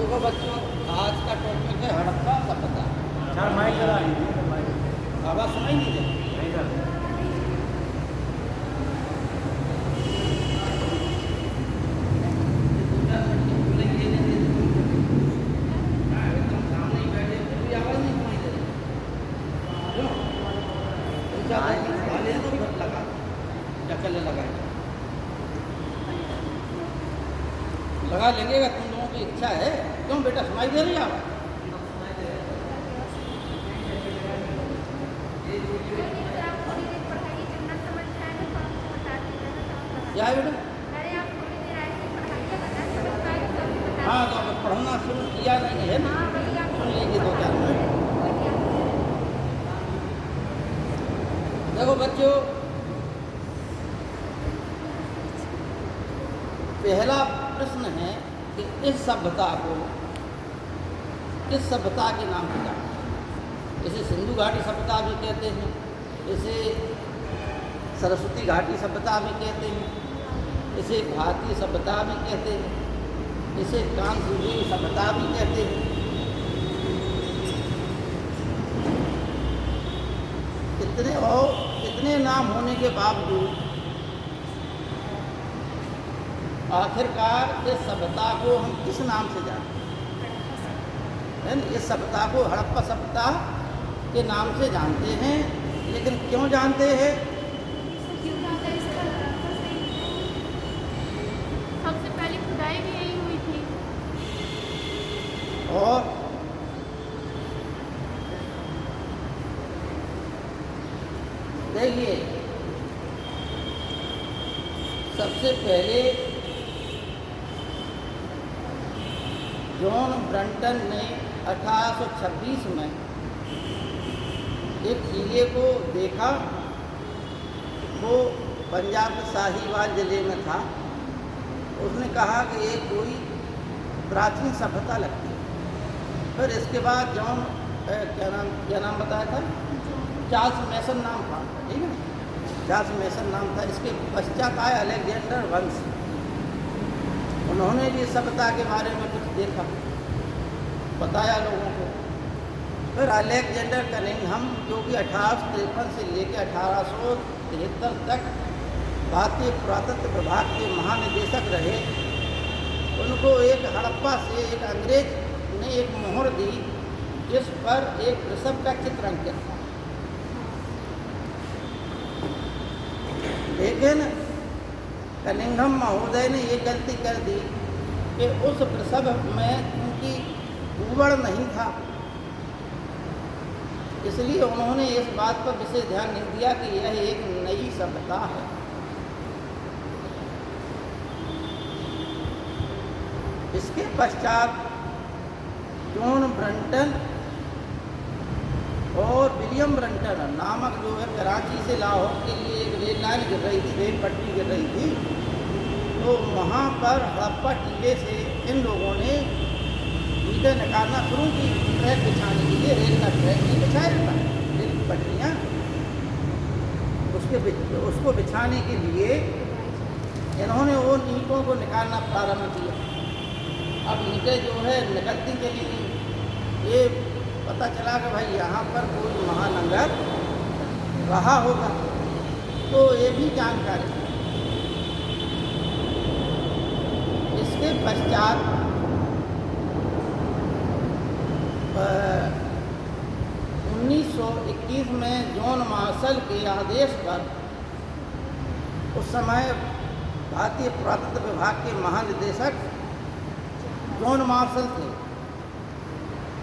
देखो बच्चों, आज का टॉपिक है हड़प्पा सभ्यता। सर माइक लगा लीजिए माइक। आवाज़ सुनाई नहीं दे? नहीं सर। एकदम सामने ही बैठे फिर भी आवाज़ नहीं सुनाई दे रही। क्यों? तुम चाहते हैं कि गाली तो फिर लगा चक्कर लगाए लगा लेंगे अगर तुम लोगों की इच्छा है। क्यों बेटा, सुनाई दे रही है आवाज़? क्या है बेटा? हाँ, तो अगर पढ़ना शुरू किया नहीं है ना, सुन लीजिए 2-4 मिनट। देखो बच्चों, पहला प्रश्न है कि इस सभ्यता को किस सभ्यता के नाम से जानते हैं? इसे सिंधु घाटी सभ्यता भी कहते हैं, इसे सरस्वती घाटी सभ्यता भी कहते हैं, इसे भारतीय सभ्यता भी कहते हैं, इसे कांस्ययुगीन सभ्यता भी कहते हैं। इतने नाम होने के बावजूद आखिरकार इस सभ्यता को हम किस नाम से जानते हैं? इस सभ्यता को हड़प्पा सभ्यता के नाम से जानते हैं, लेकिन क्यों जानते हैं? सबसे पहले खुदाई भी यही हुई थी। और देखिए, सबसे पहले जॉन ब्रंटन ने 1826 में एक हीरे को देखा। वो पंजाब के साहिवाल ज़िले में था। उसने कहा कि ये कोई प्राचीन सभ्यता लगती है। फिर इसके बाद जॉन क्या नाम बताया था? चार्ल्स मेसन नाम था, ठीक है ना? चार्ल्स मेसन नाम था। इसके पश्चात आए अलेक्जेंडर वंश। उन्होंने भी सभ्यता के बारे में कुछ देखा, बताया लोगों को। फिर अलेक्जेंडर कनिंघम, जो कि 1853 से लेकर 1873 तक भारतीय पुरातत्व विभाग के महानिदेशक रहे, उनको एक हड़प्पा से एक अंग्रेज ने एक मोहर दी जिस पर एक वृषभ का चित्र अंकित था। लेकिन कनिंघम महोदय ने ये गलती कर दी कि उस वृषभ में उनकी भूवर्ण नहीं था, इसलिए उन्होंने इस बात पर विशेष ध्यान नहीं दिया कि यह एक नई सभ्यता है। इसके पश्चात जॉन ब्रंटन और विलियम ब्रंटन नामक जो है कराची से लाहौर के लिए एक रेल लाइन गिर रही थी, रेल पटरी गिर रही थी। तो वहाँ पर हड़प्पा टीले से इन लोगों ने ईंटें निकालना शुरू की ट्रैक बिछाने के लिए। रेल का ट्रैक नहीं बिछाया जाता, रेल की पटरियाँ, उसको बिछाने के लिए इन्होंने वो ईंटों को निकालना प्रारंभ किया। अब ईंटें जो है निकलती चली गई। ये पता चला कि भाई यहाँ पर कोई महानगर रहा होगा, तो ये भी जानकारी। इसके पश्चात 1921 में जॉन मार्शल के आदेश पर, उस समय भारतीय पुरातत्व विभाग के महानिदेशक जॉन मार्शल थे।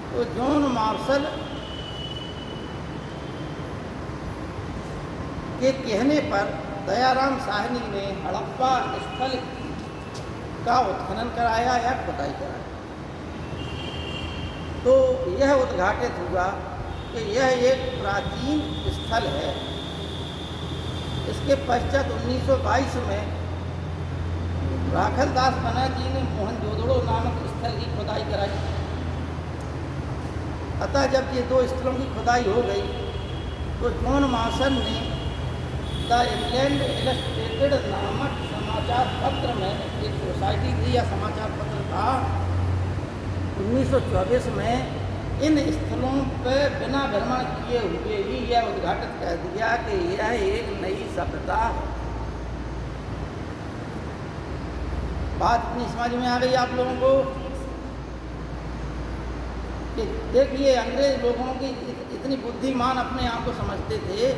तो जॉन मार्शल के कहने पर दयाराम साहनी ने हड़प्पा स्थल का उत्खनन कराया या खुदाई कराया। तो यह उद्घाटित हुआ कि यह एक प्राचीन स्थल है। इसके पश्चात 1922 में राखलदास बनर्जी ने मोहनजोदड़ो नामक स्थल की खुदाई कराई। अतः जब ये दो स्थलों की खुदाई हो गई तो जॉन मार्शल ने द इंग्लैंड इलस्ट्रेटेड नामक समाचार पत्र में, एक सोसाइटी थी या समाचार पत्र था, 1924 में इन स्थलों पर बिना भ्रमण किए हुए ही यह उद्घाटित कर दिया कि यह एक नई सभ्यता है। बात इतनी समझ में आ गई आप लोगों को कि देखिए, अंग्रेज लोगों की इतनी बुद्धिमान अपने आप को समझते थे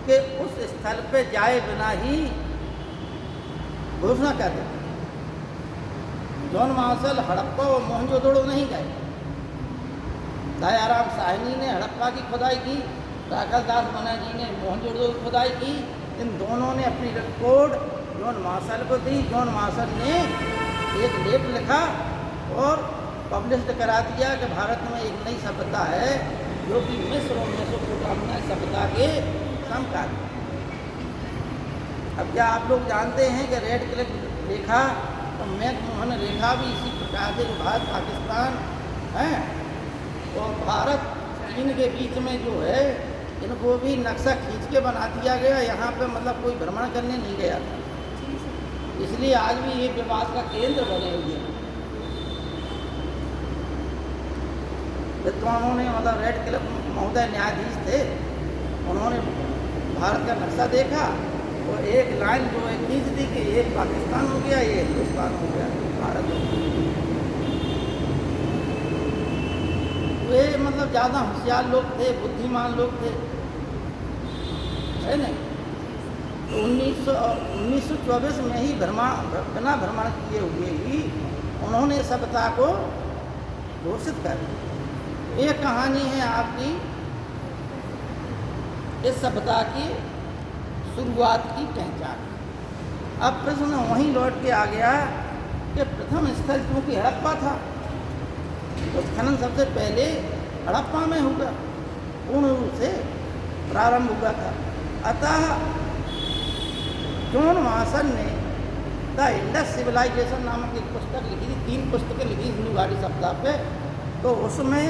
कि उस स्थल पे जाए बिना ही घोषणा कर देते। जॉन मार्शल हड़प्पा और मोहनजोदड़ो नहीं गए। दयाराम साहनी ने हड़प्पा की खुदाई की, राखल दास बनर्जी ने मोहनजोदड़ो की खुदाई की। इन दोनों ने अपनी रिपोर्ट जॉन मार्शल को दी। जॉन मार्शल ने एक लेख लिखा और पब्लिश करा दिया कि भारत में एक नई सभ्यता है जो कि मिस्र और मेसोपोटामिया सभ्यता के समकालीन। अब क्या आप लोग जानते हैं कि रेड क्लिफ रेखा और मैकमोहन रेखा भी इसी प्रकार से जो भारत पाकिस्तान है और भारत चीन के बीच में जो है, इनको भी नक्शा खींच के बना दिया गया। यहाँ पे मतलब कोई भ्रमण करने नहीं गया था, इसलिए आज भी ये विवाद का केंद्र बने हुए हैं। विद्वानों ने मतलब रेड क्लिफ महोदय न्यायाधीश थे, उन्होंने भारत का नक्शा देखा और एक लाइन जो है खींच दी कि एक पाकिस्तान हो गया, ये हिंदुस्तान हो गया, भारत हो गया। वे मतलब ज़्यादा होशियार लोग थे, बुद्धिमान लोग थे, है नहीं। तो 1924 में ही बिना भ्रमण किए हुए ही उन्होंने सभ्यता को घोषित कर दिया। ये कहानी है आपकी इस सभ्यता की शुरुआत की पहचान। अब प्रश्न वहीं लौट के आ गया कि प्रथम स्थल क्योंकि हड़प्पा था, उत्खनन सबसे पहले हड़प्पा में हुआ, पूर्ण रूप से प्रारंभ हुआ था। अतः जॉन मार्शल ने द इंडस सिविलाइजेशन नामक एक पुस्तक लिखी थी, 3 पुस्तकें लिखी सिंधु घाटी सभ्यता पे। तो उसमें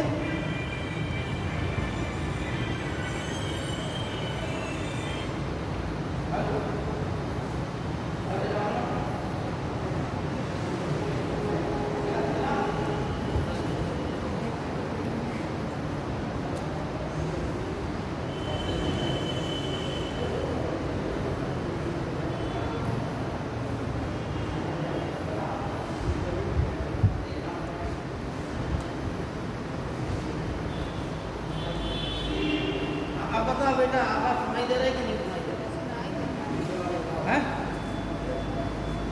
बेटा आवाज सुनाई दे रहा है कि नहीं सुनाई दे रहा है?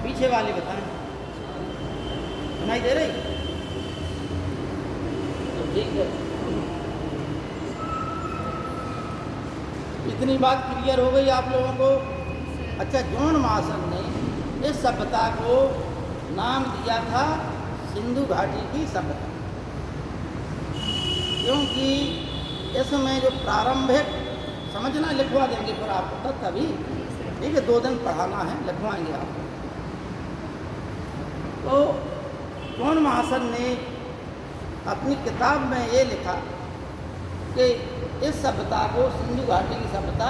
पीछे वाली बताएं, सुनाई दे रही? तो ठीक है, इतनी बात क्लियर हो गई आप लोगों को। अच्छा, जॉन मार्शल ने इस सभ्यता को नाम दिया था सिंधु घाटी की सभ्यता, क्योंकि इसमें जो प्रारंभिक समझना लिखवा देंगे फिर आपको तक अभी, ठीक है, 2 दिन पढ़ाना है, लिखवाएंगे आपको। तो जॉन मार्शल ने अपनी किताब में ये लिखा कि इस सभ्यता को सिंधु घाटी की सभ्यता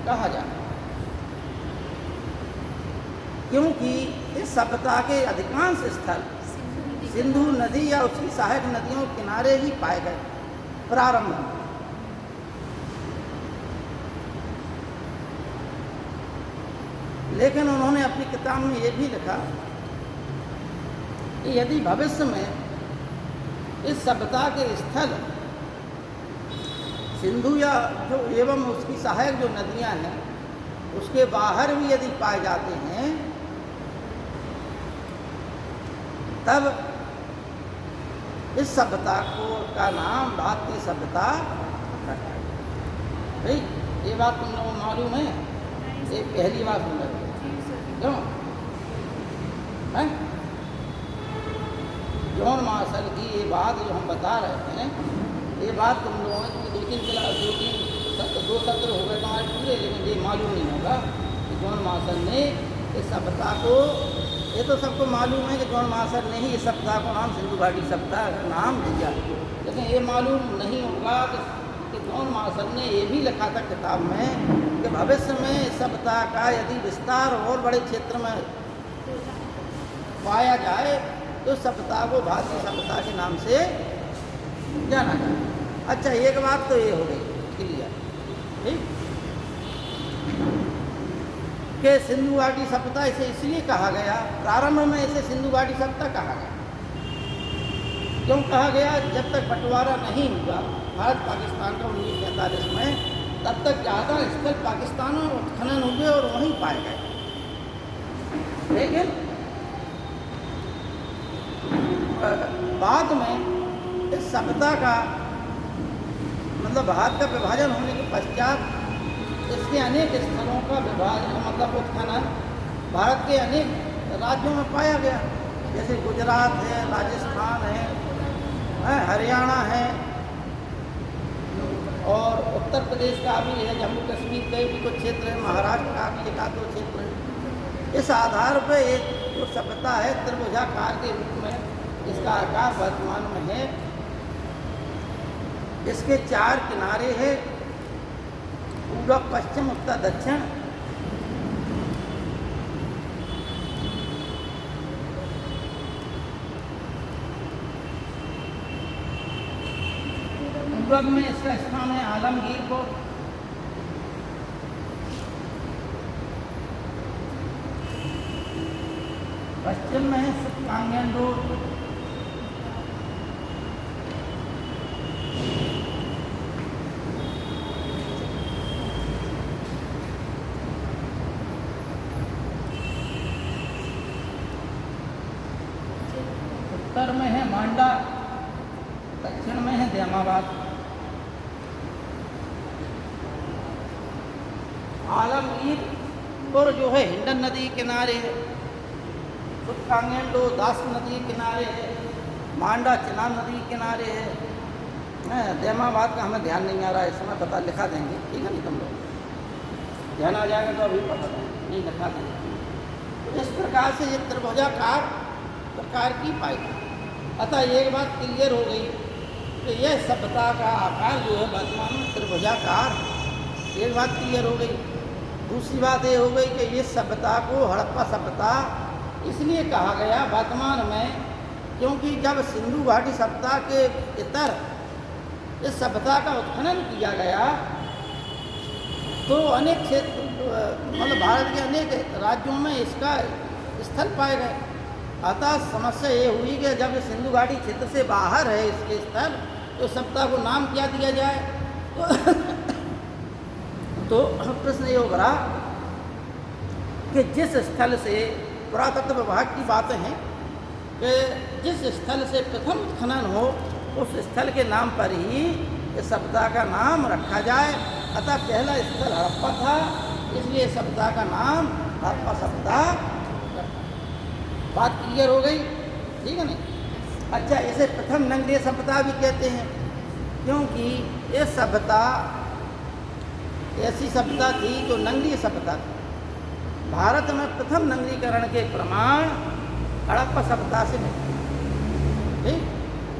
कहा जाता है, क्योंकि इस सभ्यता के अधिकांश स्थल सिंधु नदी या उसकी सहायक नदियों के किनारे ही पाए गए प्रारंभ में। लेकिन उन्होंने अपनी किताब में ये भी लिखा कि यदि भविष्य में इस सभ्यता के स्थल सिंधु या जो एवं उसकी सहायक जो नदियां हैं उसके बाहर भी यदि पाए जाते हैं, तब इस सभ्यता का नाम भारतीय सभ्यता रखा है। भाई ये बात तुम लोगों को मालूम है? ये पहली बार सुन रहे क्यों है? जॉन मार्शल की ये बात जो हम बता रहे हैं, ये बात तुम लोगों को 2-3 सत्र हो गए हमारे पूरे, लेकिन ये मालूम नहीं होगा कि जॉन मार्शल ने इस सभ्यता को, ये तो सबको मालूम है कि जॉन मार्शल ने ही इस सभ्यता को नाम सिंधु घाटी सभ्यता का नाम दिया, लेकिन ये मालूम नहीं होगा कि जॉन मार्शल ने ये भी लिखा था किताब में कि भविष्य में इस सभ्यता का यदि विस्तार और बड़े क्षेत्र में पाया जाए तो सभ्यता को भारतीय सभ्यता के नाम से जाना जाए। अच्छा, एक बात तो ये हो गई क्लियर, ठीक, कि सिंधु घाटी सभ्यता इसे इसलिए कहा गया, प्रारंभ में इसे सिंधु घाटी सभ्यता कहा गया। क्यों कहा गया? जब तक बंटवारा नहीं हुआ भारत पाकिस्तान का 1947 में, तब तक ज़्यादा स्थल पाकिस्तान में उत्खनन हुए और वहीं पाए गए। लेकिन बाद में इस सभ्यता का मतलब भारत का विभाजन होने के पश्चात इसके अनेक स्थलों का विभाजन मतलब उत्खनन भारत के अनेक राज्यों में पाया गया, जैसे गुजरात है, राजस्थान है, हरियाणा है, और उत्तर प्रदेश का भी है, जम्मू कश्मीर के भी कुछ क्षेत्र है, महाराष्ट्र का भी एक आध दो क्षेत्र है। इस आधार पर एक जो सभ्यता है त्रिभुजाकार के रूप में इसका आकार वर्तमान में है। इसके 4 किनारे हैं, पूर्व, पश्चिम, उत्तर, दक्षिण। पूर्व में इसका स्थान है आलमगीरपुर, पश्चिम में है कांगेंडोर, उत्तर में है मांडा, दक्षिण में है दैमाबाद। आलमगीरपुर जो है हिंडन नदी किनारे है, कांगेंडो दास नदी किनारे है, मांडा चिनाब नदी किनारे है। दैमाबाद का हमें ध्यान नहीं आ रहा है, इस समय पता लिखा देंगे, ठीक है नहीं, तुम लोग ध्यान आ जाएगा तो अभी पता नहीं लिखा देंगे। तो इस प्रकार से ये त्रिभुजाकार प्रकार की पाई। अतः एक बात क्लियर हो गई कि यह सभ्यता का आकार जो है वर्तमान में त्रिभुजाकार, एक बात क्लियर हो गई। दूसरी बात ये हो गई कि इस सभ्यता को हड़प्पा सभ्यता इसलिए कहा गया वर्तमान में, क्योंकि जब सिंधु घाटी सभ्यता के इतर इस सभ्यता का उत्खनन किया गया तो अनेक क्षेत्र मतलब भारत के अनेक राज्यों में इसका स्थल पाए गए। अतः समस्या ये हुई कि जब सिंधु घाटी क्षेत्र से बाहर है इसके स्थल, तो सभ्यता को नाम क्या दिया जाए? तो प्रश्न ये उभरा कि जिस स्थल से पुरातत्व विभाग की बातें हैं कि जिस स्थल से प्रथम उत्खनन हो उस स्थल के नाम पर ही इस सभ्यता का नाम रखा जाए। अतः पहला स्थल हड़प्पा था, इसलिए सभ्यता का नाम हड़प्पा सभ्यता। बात क्लियर हो गई, ठीक है नहीं? अच्छा, इसे प्रथम नगरीय सभ्यता भी कहते हैं, क्योंकि ये सभ्यता ऐसी सभ्यता थी जो नगरीय सभ्यता थी। भारत में प्रथम नगरीकरण के प्रमाण हड़प्पा सभ्यता से मिले। ठीक,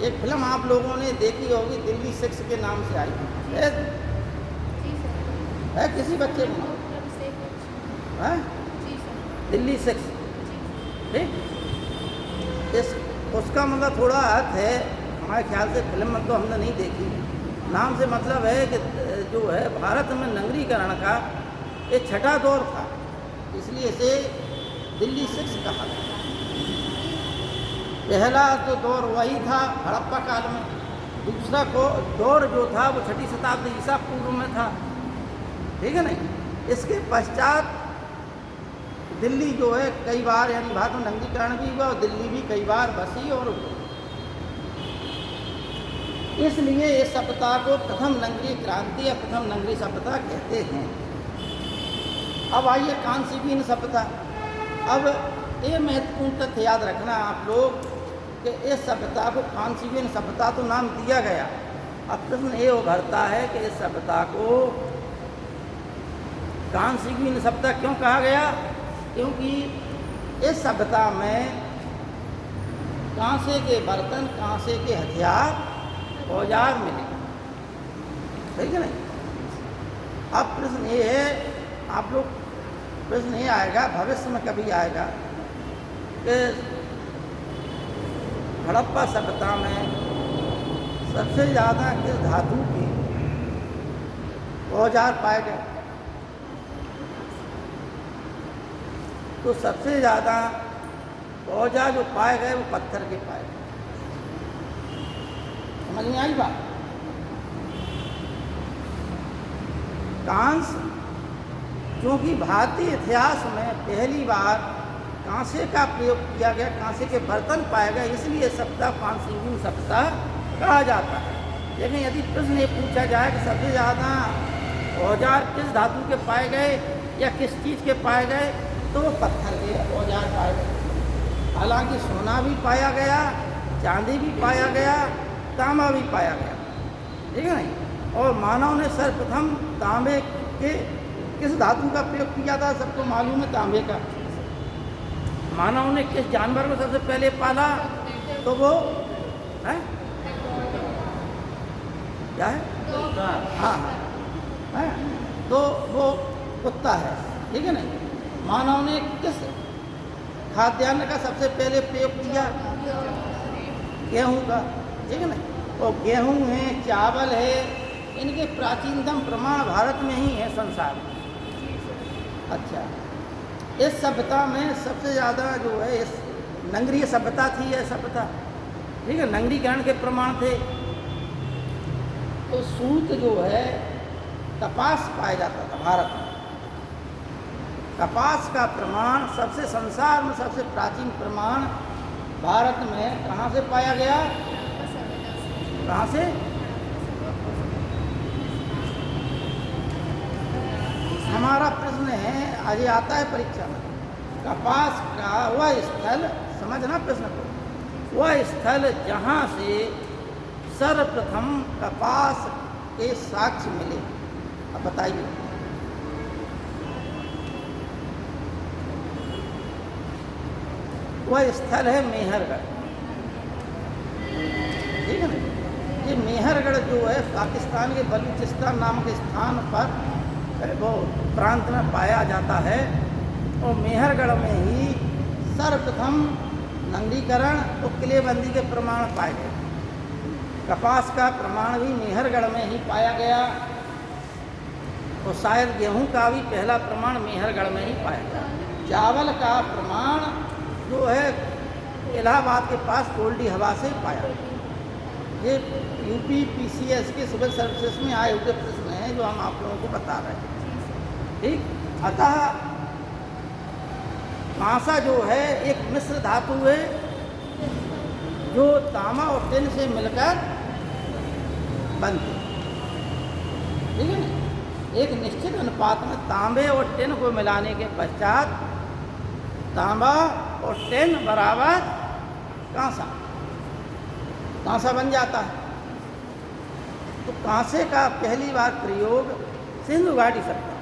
एक फिल्म आप लोगों ने देखी होगी, दिल्ली 6 के नाम से आई है, किसी बच्चे को है दिल्ली 6, ठीक। इस उसका मतलब थोड़ा अर्थ है, हमारे ख्याल से फिल्म में तो हमने नहीं देखी, नाम से मतलब है कि जो है भारत में नगरीकरण का एक छठा दौर था, इसलिए इसे दिल्ली 6 कहा गया। पहला जो दौर वही था हड़प्पा काल में, दूसरा दौर जो था वो 6वीं शताब्दी ईसा पूर्व में था, ठीक है नहीं। इसके पश्चात दिल्ली जो है कई बार यानी भारत में नगरीकरण भी हुआ और दिल्ली भी कई बार बसी, और इसलिए इस सभ्यता को प्रथम नगरीय क्रांति या प्रथम नगरीय सभ्यता कहते हैं। अब आइए कांसीवीन सभ्यता। अब ये महत्वपूर्ण तथ्य याद रखना आप लोग कि इस सभ्यता को कांसीवीन सभ्यता तो नाम दिया गया। अब प्रश्न ये उभरता है कि इस सभ्यता को कांसीवीन सभ्यता क्यों कहा गया? क्योंकि इस सभ्यता में कांसे के बर्तन, कांसे के हथियार, औजार मिले, ठीक है नहीं। अब प्रश्न ये है, आप लोग प्रश्न ये आएगा, भविष्य में कभी आएगा कि हड़प्पा सभ्यता में सबसे ज़्यादा किस धातु के औजार पाए गए? तो सबसे ज़्यादा औजार जो पाए गए वो पत्थर के पाए गए। समझ में आई बात? कांस्य, क्योंकि भारतीय इतिहास में पहली बार कांसे का प्रयोग किया गया, कांसे के बर्तन पाए गए, इसलिए सप्ताह पांचसिंगुन सप्ताह कहा जाता है। लेकिन यदि प्रश्न ये पूछा जाए कि सबसे ज़्यादा औजार किस धातु के पाए गए या किस चीज़ के पाए गए, तो वो पत्थर के औजार पाए गए। हालांकि सोना भी पाया गया, चांदी भी पाया गया, तांबा भी पाया गया, ठीक है नहीं। और मानव ने सर्वप्रथम तांबे के किस धातु का प्रयोग किया था? सबको मालूम है तांबे का। मानव ने किस जानवर को सबसे पहले पाला? तो वो है क्या है? हाँ हाँ है, तो वो कुत्ता है, ठीक है नहीं। मानव ने किस खाद्यान्न का सबसे पहले प्रयोग किया? गेहूं का, ठीक है नहीं। और गेहूं है, चावल है, इनके प्राचीनतम प्रमाण भारत में ही है संसार में। अच्छा, इस सभ्यता में सबसे ज़्यादा जो है इस नगरीय सभ्यता थी, यह सभ्यता, ठीक है, नगरीकरण के प्रमाण थे। तो सूत जो है कपास पाया जाता था भारत में। कपास का प्रमाण सबसे संसार में सबसे प्राचीन प्रमाण भारत में कहाँ से पाया गया? कहाँ से? हमारा प्रश्न है, आज आता है परीक्षा में, कपास का वह स्थल, समझना प्रश्न को, वह स्थल जहाँ से सर्वप्रथम कपास के साक्ष्य मिले। अब बताइए। वह स्थल है मेहरगढ़, ठीक है ना। ये मेहरगढ़ जो है पाकिस्तान के बलूचिस्तान नामक स्थान पर वो प्रांत में पाया जाता है। और मेहरगढ़ में ही सर्वप्रथम नगरीकरण और किलेबंदी के प्रमाण पाए गए। कपास का प्रमाण भी मेहरगढ़ में ही पाया गया, और शायद गेहूं का भी पहला प्रमाण मेहरगढ़ में ही पाया गया। चावल का प्रमाण जो है इलाहाबाद के पास कोल्डी हवा से पाया गया। ये यूपी पीसीएस के सिविल सर्विसेज में आए हुए प्रश्न हैं जो हम आप लोगों को बता रहे हैं, ठीक। अतः कांसा जो है एक मिश्र धातु है जो तांबा और टिन से मिलकर बनती है, ठीक है ना। एक निश्चित अनुपात में तांबे और टिन को मिलाने के पश्चात तांबा और टिन बराबर कांसा, कांसा बन जाता है। तो कांसे का पहली बार प्रयोग सिंधु घाटी सभ्यता।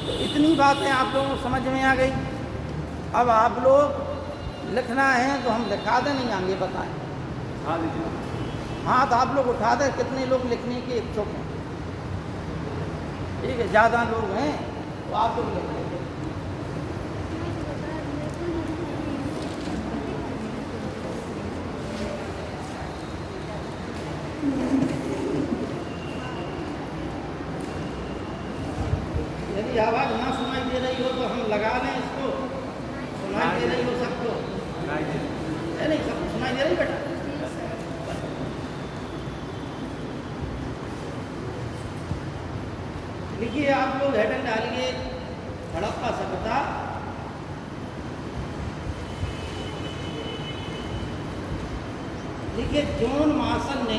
तो इतनी बातें आप लोगों को समझ में आ गई। अब आप लोग लिखना है तो हम लिखा दें, नहीं आगे बताएं। हाँ लीजिए। हाँ तो आप लोग उठा दें, कितने लोग लिखने के इच्छुक हैं? ठीक है, ज़्यादा लोग हैं तो आप लोग लिख लेंगे। यदि आवाज़ ना सुनाई दे रही हो तो हम लगा लें इसको। सुनाई दे रही हो सबको? नहीं, सबको सुनाई दे रही बेटा? लिखिए आप लोग, हेडन डालिए हड़प्पा सभ्यता। लिखिए जॉन मार्शल ने,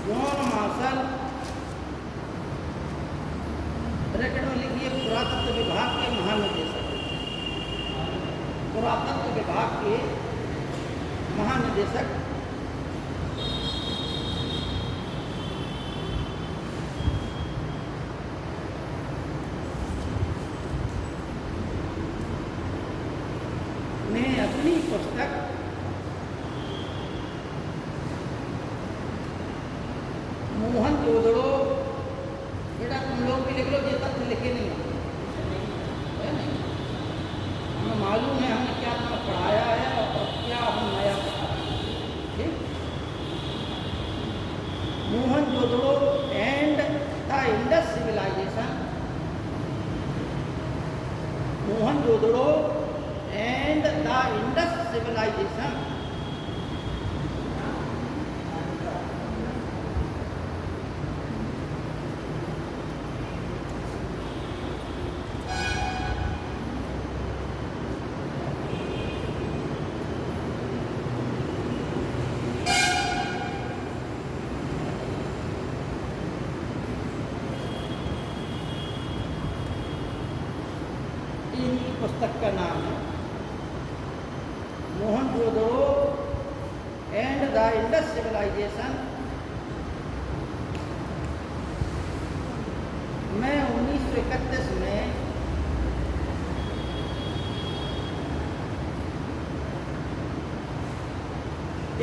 जॉन मार्शल ब्रैकेट में लिखिए पुरातत्व विभाग के महानिदेशक, पुरातत्व विभाग के महानिदेशक ने अपनी पुस्तक मोहनजोदड़ो, बेटा तुम लोग भी लिख लो, ये तथ्य लिखे नहीं है नहीं, हमें मालूम है हमने क्या तुम्हें पढ़ाया है और क्या हम नया पढ़ा रहे हैं। ठीक। Mohenjodaro and the Indus civilisation, Mohenjodaro and the Indus civilisation. इनकी पुस्तक का नाम है Mohenjodaro and the Indus civilisation. मैं 1931 में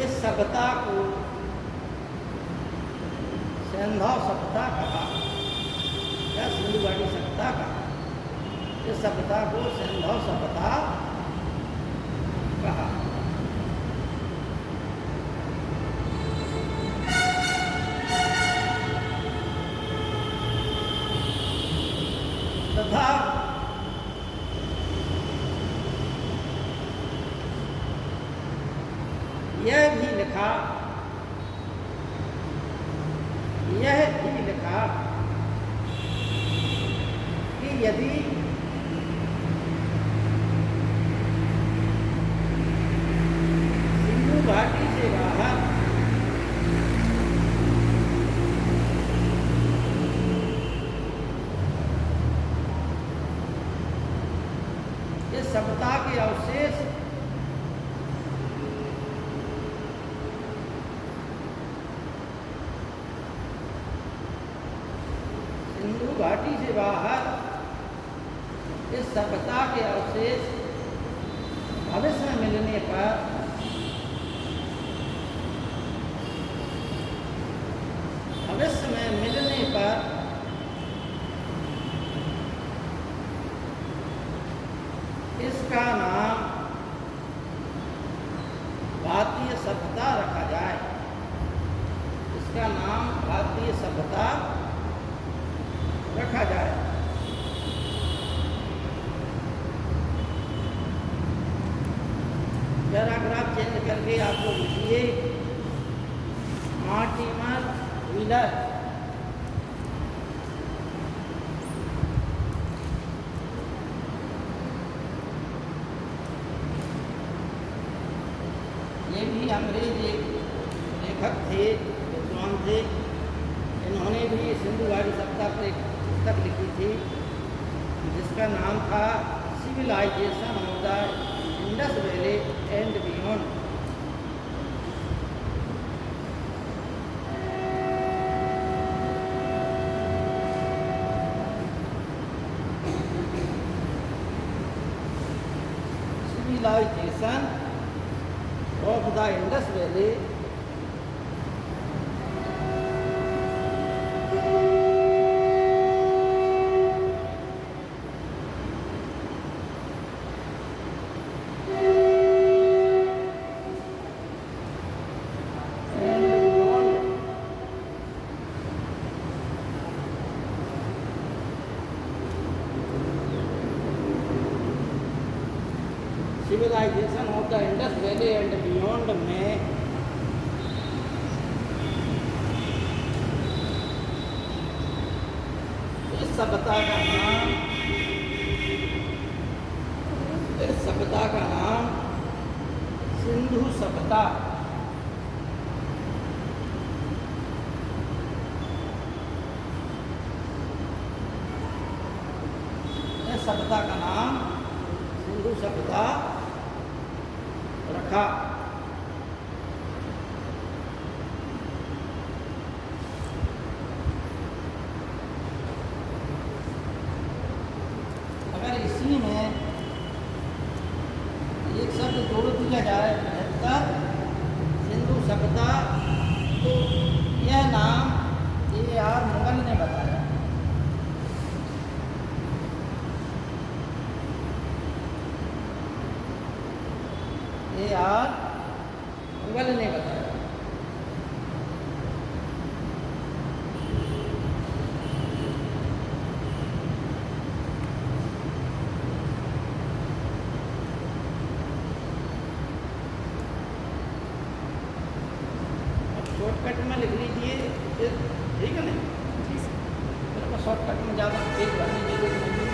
इस सभ्यता को सिंधु सभ्यता कहा या सिंधु घाटी सभ्यता कहा। इस सभ्यता को सिंधु सभ्यता कहा। तथा यह भी लिखा कि यदि घाटी से बाहर इस सभ्यता के अवशेष सिंधु घाटी से बाहर इस सभ्यता के अवशेष भविष्य में मिलने पर इसका नाम भारतीय सभ्यता रखा जाए। इसका नाम भारतीय सभ्यता रखा जाए। पैराग्राफ चेंज करके आप लोग लिखिए मार्टिमर व्हीलर। ये भी अंग्रेज एक लेखक थे, विद्वान थे। इन्होंने भी सिंधु घाटी सभ्यता पर एक पुस्तक लिखी थी जिसका नाम था civilisation of the Indus valley and beyond. Civilisation of the Indus Valley civilisation of the Indus valley and beyond में इस सभ्यता का नाम सिंधु सभ्यता। इस सभ्यता का नाम सिंधु सभ्यता रखा। अगर इसी में एक शब्द जोड़ दिया जाए बेहतर सिंधु सभ्यता, तो यह नाम A.R. मुगल ने बताया। AR मुगल ने बताया। शॉर्टकट में लिख लीजिए, ठीक है ना? मेरे को शॉर्टकट में ज़्यादा पेज भरने की जरूरत नहीं है।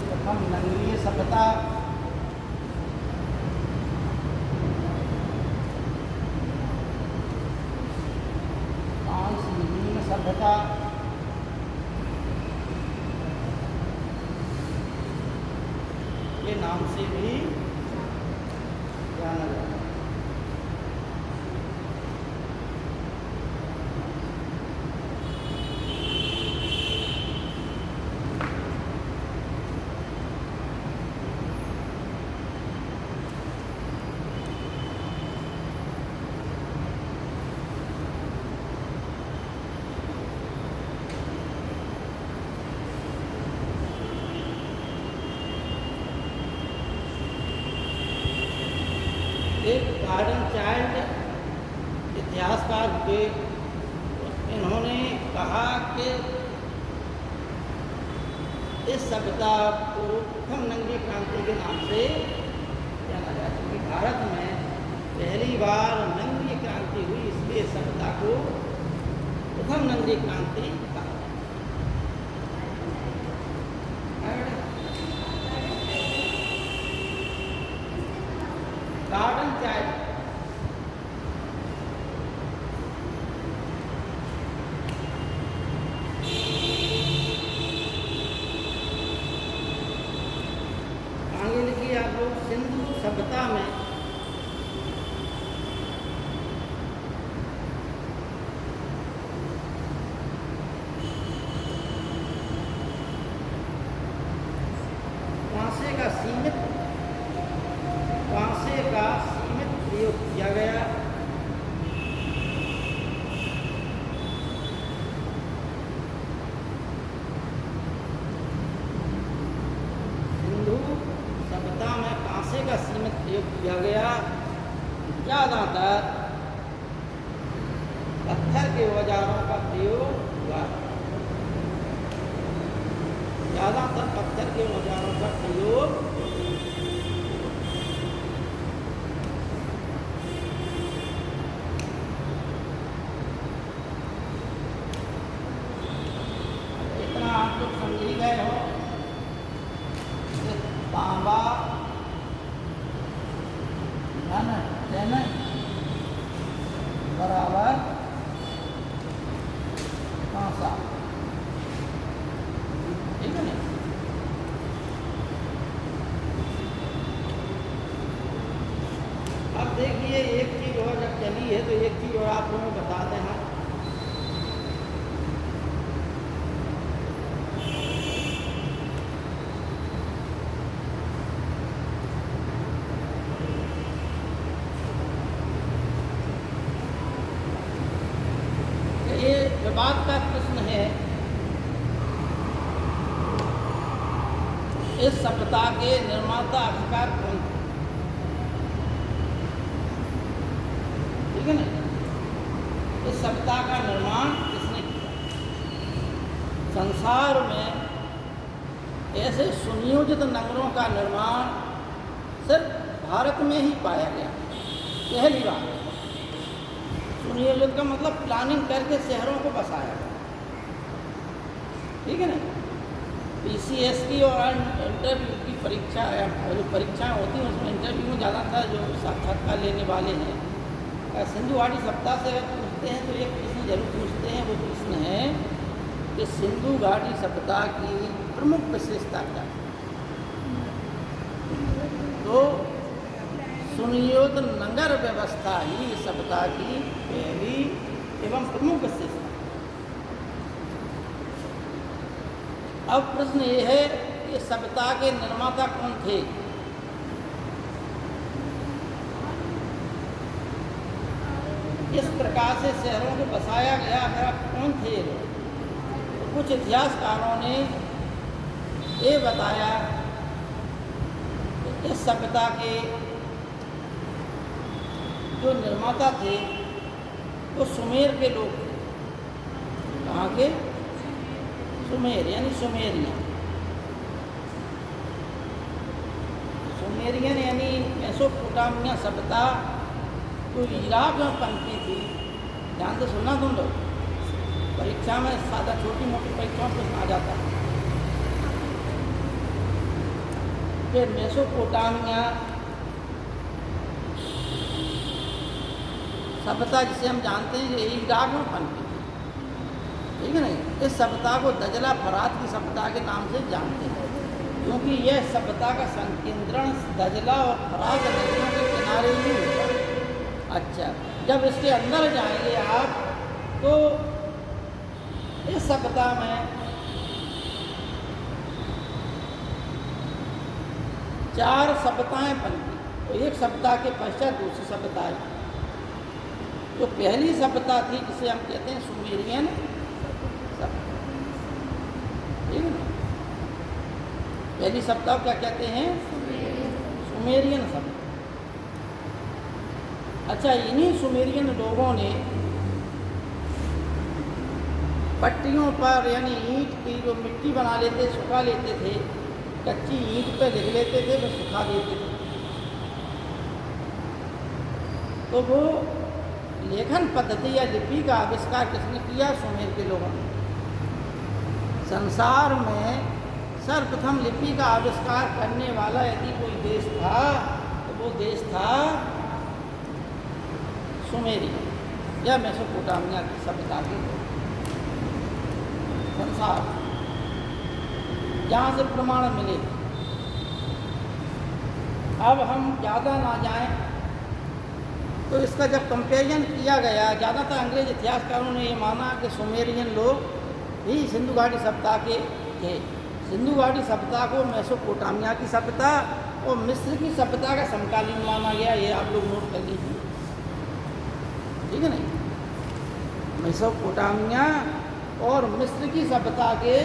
प्रथम नगरीय सभ्यता पांचवीं सभ्यता के नाम से भी जाना जाता है। एक गार्डन चाइल्ड इतिहासकार हुए, इन्होंने कहा कि इस सभ्यता को प्रथम नंगी क्रांति के नाम से जाना जाता है, क्योंकि भारत में पहली बार नंगी क्रांति हुई, इसलिए सभ्यता को प्रथम नंगी क्रांति कहा। गार्डन चाइल्ड आगे लिखिए आप लोग। सिंधु सभ्यता में कांसे का सीमित प्रयोग किया गया। सिंधु सभ्यता में कांसे का सीमित प्रयोग किया गया। ज़्यादातर पत्थर के औजारों का प्रयोग हुआ। ज़्यादातर पत्थर के औजारों का प्रयोग आप लोग समझ ही गए हो। तांबा धन बराबर कांसा, ठीक है ना? अब देखिए एक चीज और जब चली है तो एक चीज और आप लोगों को बताते हैं। विवाद का प्रश्न है, इस सभ्यता के निर्माता आखिरकार कौन थे? ठीक है ना? इस सभ्यता का निर्माण किसने किया? संसार में ऐसे सुनियोजित नगरों का निर्माण सिर्फ भारत में ही पाया गया। पहली बार सुनियोजित का मतलब प्लानिंग करके शहरों को बसाया गया, ठीक है ना? PCS की और इंटरव्यू की परीक्षा, जो परीक्षाएँ होती हैं उसमें इंटरव्यू में ज़्यादातर जो साक्षात्कार लेने वाले हैं सिंधु घाटी सभ्यता से अगर पूछते हैं तो एक प्रश्न जरूर पूछते हैं। वो प्रश्न है कि सिंधु घाटी सभ्यता की प्रमुख विशेषता क्या है? तो सुनियोजित नगर व्यवस्था ही सभ्यता की पहली एवं प्रमुख विशेषता। अब प्रश्न ये है कि सभ्यता के निर्माता कौन थे? इस प्रकार से शहरों को बसाया गया, अगर कौन थे ये लोग? तो कुछ इतिहासकारों ने ये बताया इस सभ्यता के जो निर्माता थे वो सुमेर के लोग थे। कहाँ के? सुमेर यानी सुमेरियन। सुमेरियन यानी मेसोपोटामिया सभ्यता जो इराक में पनपी थी। ध्यान से सुनना तुम लोग, परीक्षा में सादा छोटी मोटी परीक्षाओं में प्रश्न आ जाता है कि मेसोपोटामिया सभ्यता जिसे हम जानते हैं ये इराक में पनपी थी, ठीक है नहीं। इस सभ्यता को दजला फरात की सभ्यता के नाम से जानते हैं, क्योंकि यह सभ्यता का संकेंद्रण दजला और फरात नदियों के किनारे ही होता है। अच्छा, जब इसके अंदर जाएंगे आप तो इस सभ्यता में 4 सभ्यताएं बनती। तो एक सभ्यता के पश्चात दूसरी सभ्यता आई। तो पहली सभ्यता थी जिसे हम कहते हैं सुमेरियन सभ्यता, ठीक है ना। पहली सभ्यता क्या कहते हैं? सुमेरियन सभ्यता। अच्छा, इन्हीं सुमेरियन लोगों ने पट्टियों पर यानी ईंट की जो मिट्टी बना लेते, सुखा लेते थे, कच्ची ईंट पे लिख लेते थे, वो सुखा देते थे। तो वो लेखन पद्धति या लिपि का आविष्कार किसने किया? सुमेर के लोगों ने। संसार में सर्वप्रथम लिपि का आविष्कार करने वाला यदि कोई देश था तो वो देश था सुमेरिया या मेसोपोटामिया की सभ्यता के लोग। संसार जहाँ से प्रमाण मिले। अब हम ज़्यादा ना जाएं तो इसका जब कंपेरिजन किया गया, ज़्यादातर अंग्रेज इतिहासकारों ने ये माना कि सुमेरियन लोग भी सिंधु घाटी सभ्यता के थे। सिंधु घाटी सभ्यता को मेसोपोटामिया की सभ्यता और मिस्र की सभ्यता का समकालीन माना गया। ये आप लोग नोट कर लीजिए, ठीक है नहीं। मेसोपोटामिया और मिस्र की सभ्यता के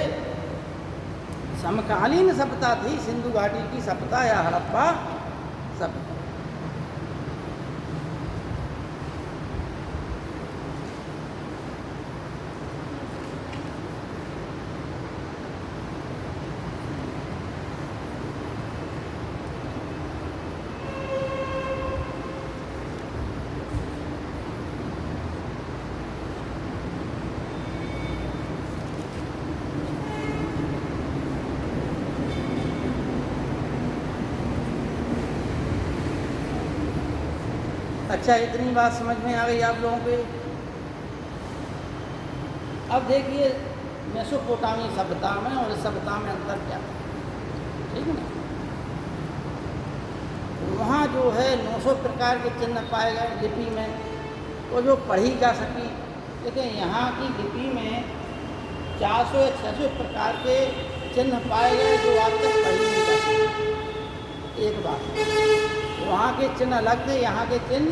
समकालीन सभ्यता थी सिंधु घाटी की सभ्यता या हड़प्पा सभ्यता। अच्छा, इतनी बात समझ में आ गई आप लोगों को। अब देखिए मेसोपोटामिया सभ्यता में और इस सभ्यता में अंतर क्या है, ठीक है ना। वहाँ जो है 900 प्रकार के चिन्ह पाए गए लिपि में, वो जो पढ़ी जा सकी। लेकिन यहाँ की लिपि में 400 या 600 प्रकार के चिन्ह पाए गए जो आज तक पढ़ी नहीं जा सकी। एक बात, वहाँ के चिन्ह अलग थे, यहाँ के चिन्ह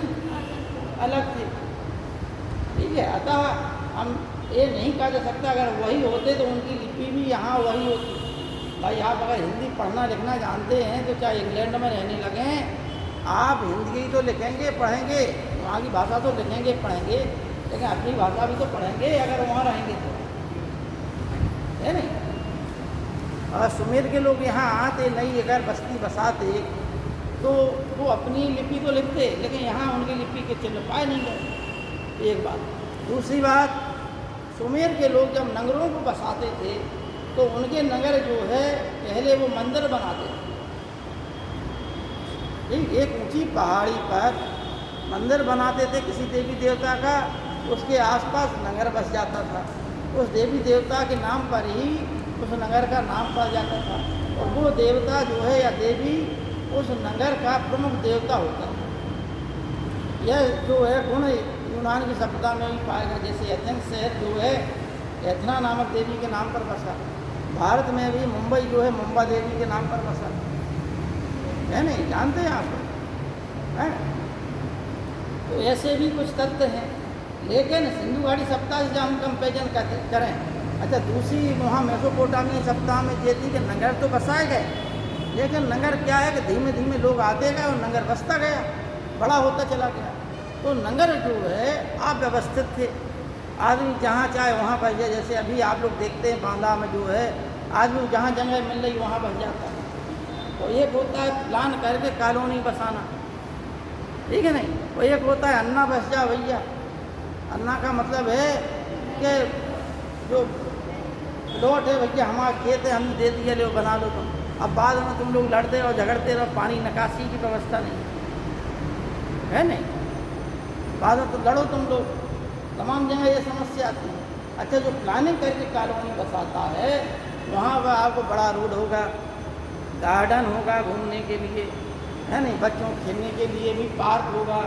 अलग थे, ठीक है। अतः हम ये नहीं कहा जा सकता अगर वही होते तो उनकी लिपि भी यहाँ वही होती। भाई आप अगर हिंदी पढ़ना लिखना जानते हैं तो चाहे इंग्लैंड में रहने लगें, आप हिंदी तो लिखेंगे पढ़ेंगे, वहाँ की भाषा तो लिखेंगे पढ़ेंगे, लेकिन अपनी भाषा भी तो पढ़ेंगे अगर वहाँ रहेंगे तो, है नहीं। अगर सुमेर के लोग यहाँ आते, नई अगर बस्ती बसाते तो वो अपनी लिपि तो लिखते, लेकिन यहाँ उनकी लिपि के चिन्ह पाए नहीं गए। एक बात। दूसरी बात, सुमेर के लोग जब नगरों को बसाते थे तो उनके नगर जो है पहले वो मंदिर बनाते थे। एक ऊंची पहाड़ी पर मंदिर बनाते थे किसी देवी देवता का, उसके आसपास नगर बस जाता था। उस देवी देवता के नाम पर ही उस नगर का नाम पड़ जाता था, और वो देवता जो है या देवी उस नगर का प्रमुख देवता होता है। यह जो है गुण यूनान की सभ्यता में भी पाएगा। जैसे एथेंस शहर जो है एथना नामक देवी के नाम पर बसा, भारत में भी मुंबई जो है मुंबा देवी के नाम पर बसा, है नहीं, जानते हैं आप हैं। तो ऐसे भी कुछ तथ्य हैं। लेकिन सिंधु घाटी सभ्यता से जब हम कंपेरिजन करें, अच्छा दूसरी वहाँ मेसोपोटामिया सभ्यता में ये थी कि नगर तो बसाए गए लेकिन नगर क्या है कि धीमे धीमे लोग आते गए और नगर बसता गया, बड़ा होता चला गया। तो नगर जो है अव्यवस्थित थे, आदमी जहाँ चाहे वहाँ बस जाए। जैसे अभी आप लोग देखते हैं बांदा में जो है आदमी जहाँ जगह मिल रही वहाँ बस जाता है। तो एक होता है प्लान करके कॉलोनी बसाना, ठीक है नहीं। वो एक होता है अन्ना बस जा भैया। अन्ना का मतलब है कि जो प्लॉट है भैया हमारा खेत है, हमने दे दिया, लो बना लो तुम। अब बाद में तुम लोग लड़ते और झगड़ते रहो, पानी निकासी की व्यवस्था नहीं है नहीं, बाद में तो लड़ो तुम लोग, तमाम जगह ये समस्या आती है। अच्छा, जो प्लानिंग करके कॉलोनी बसाता है वहाँ पर आपको बड़ा रोड होगा, गार्डन होगा घूमने के लिए, है नहीं, बच्चों खेलने के लिए भी पार्क होगा,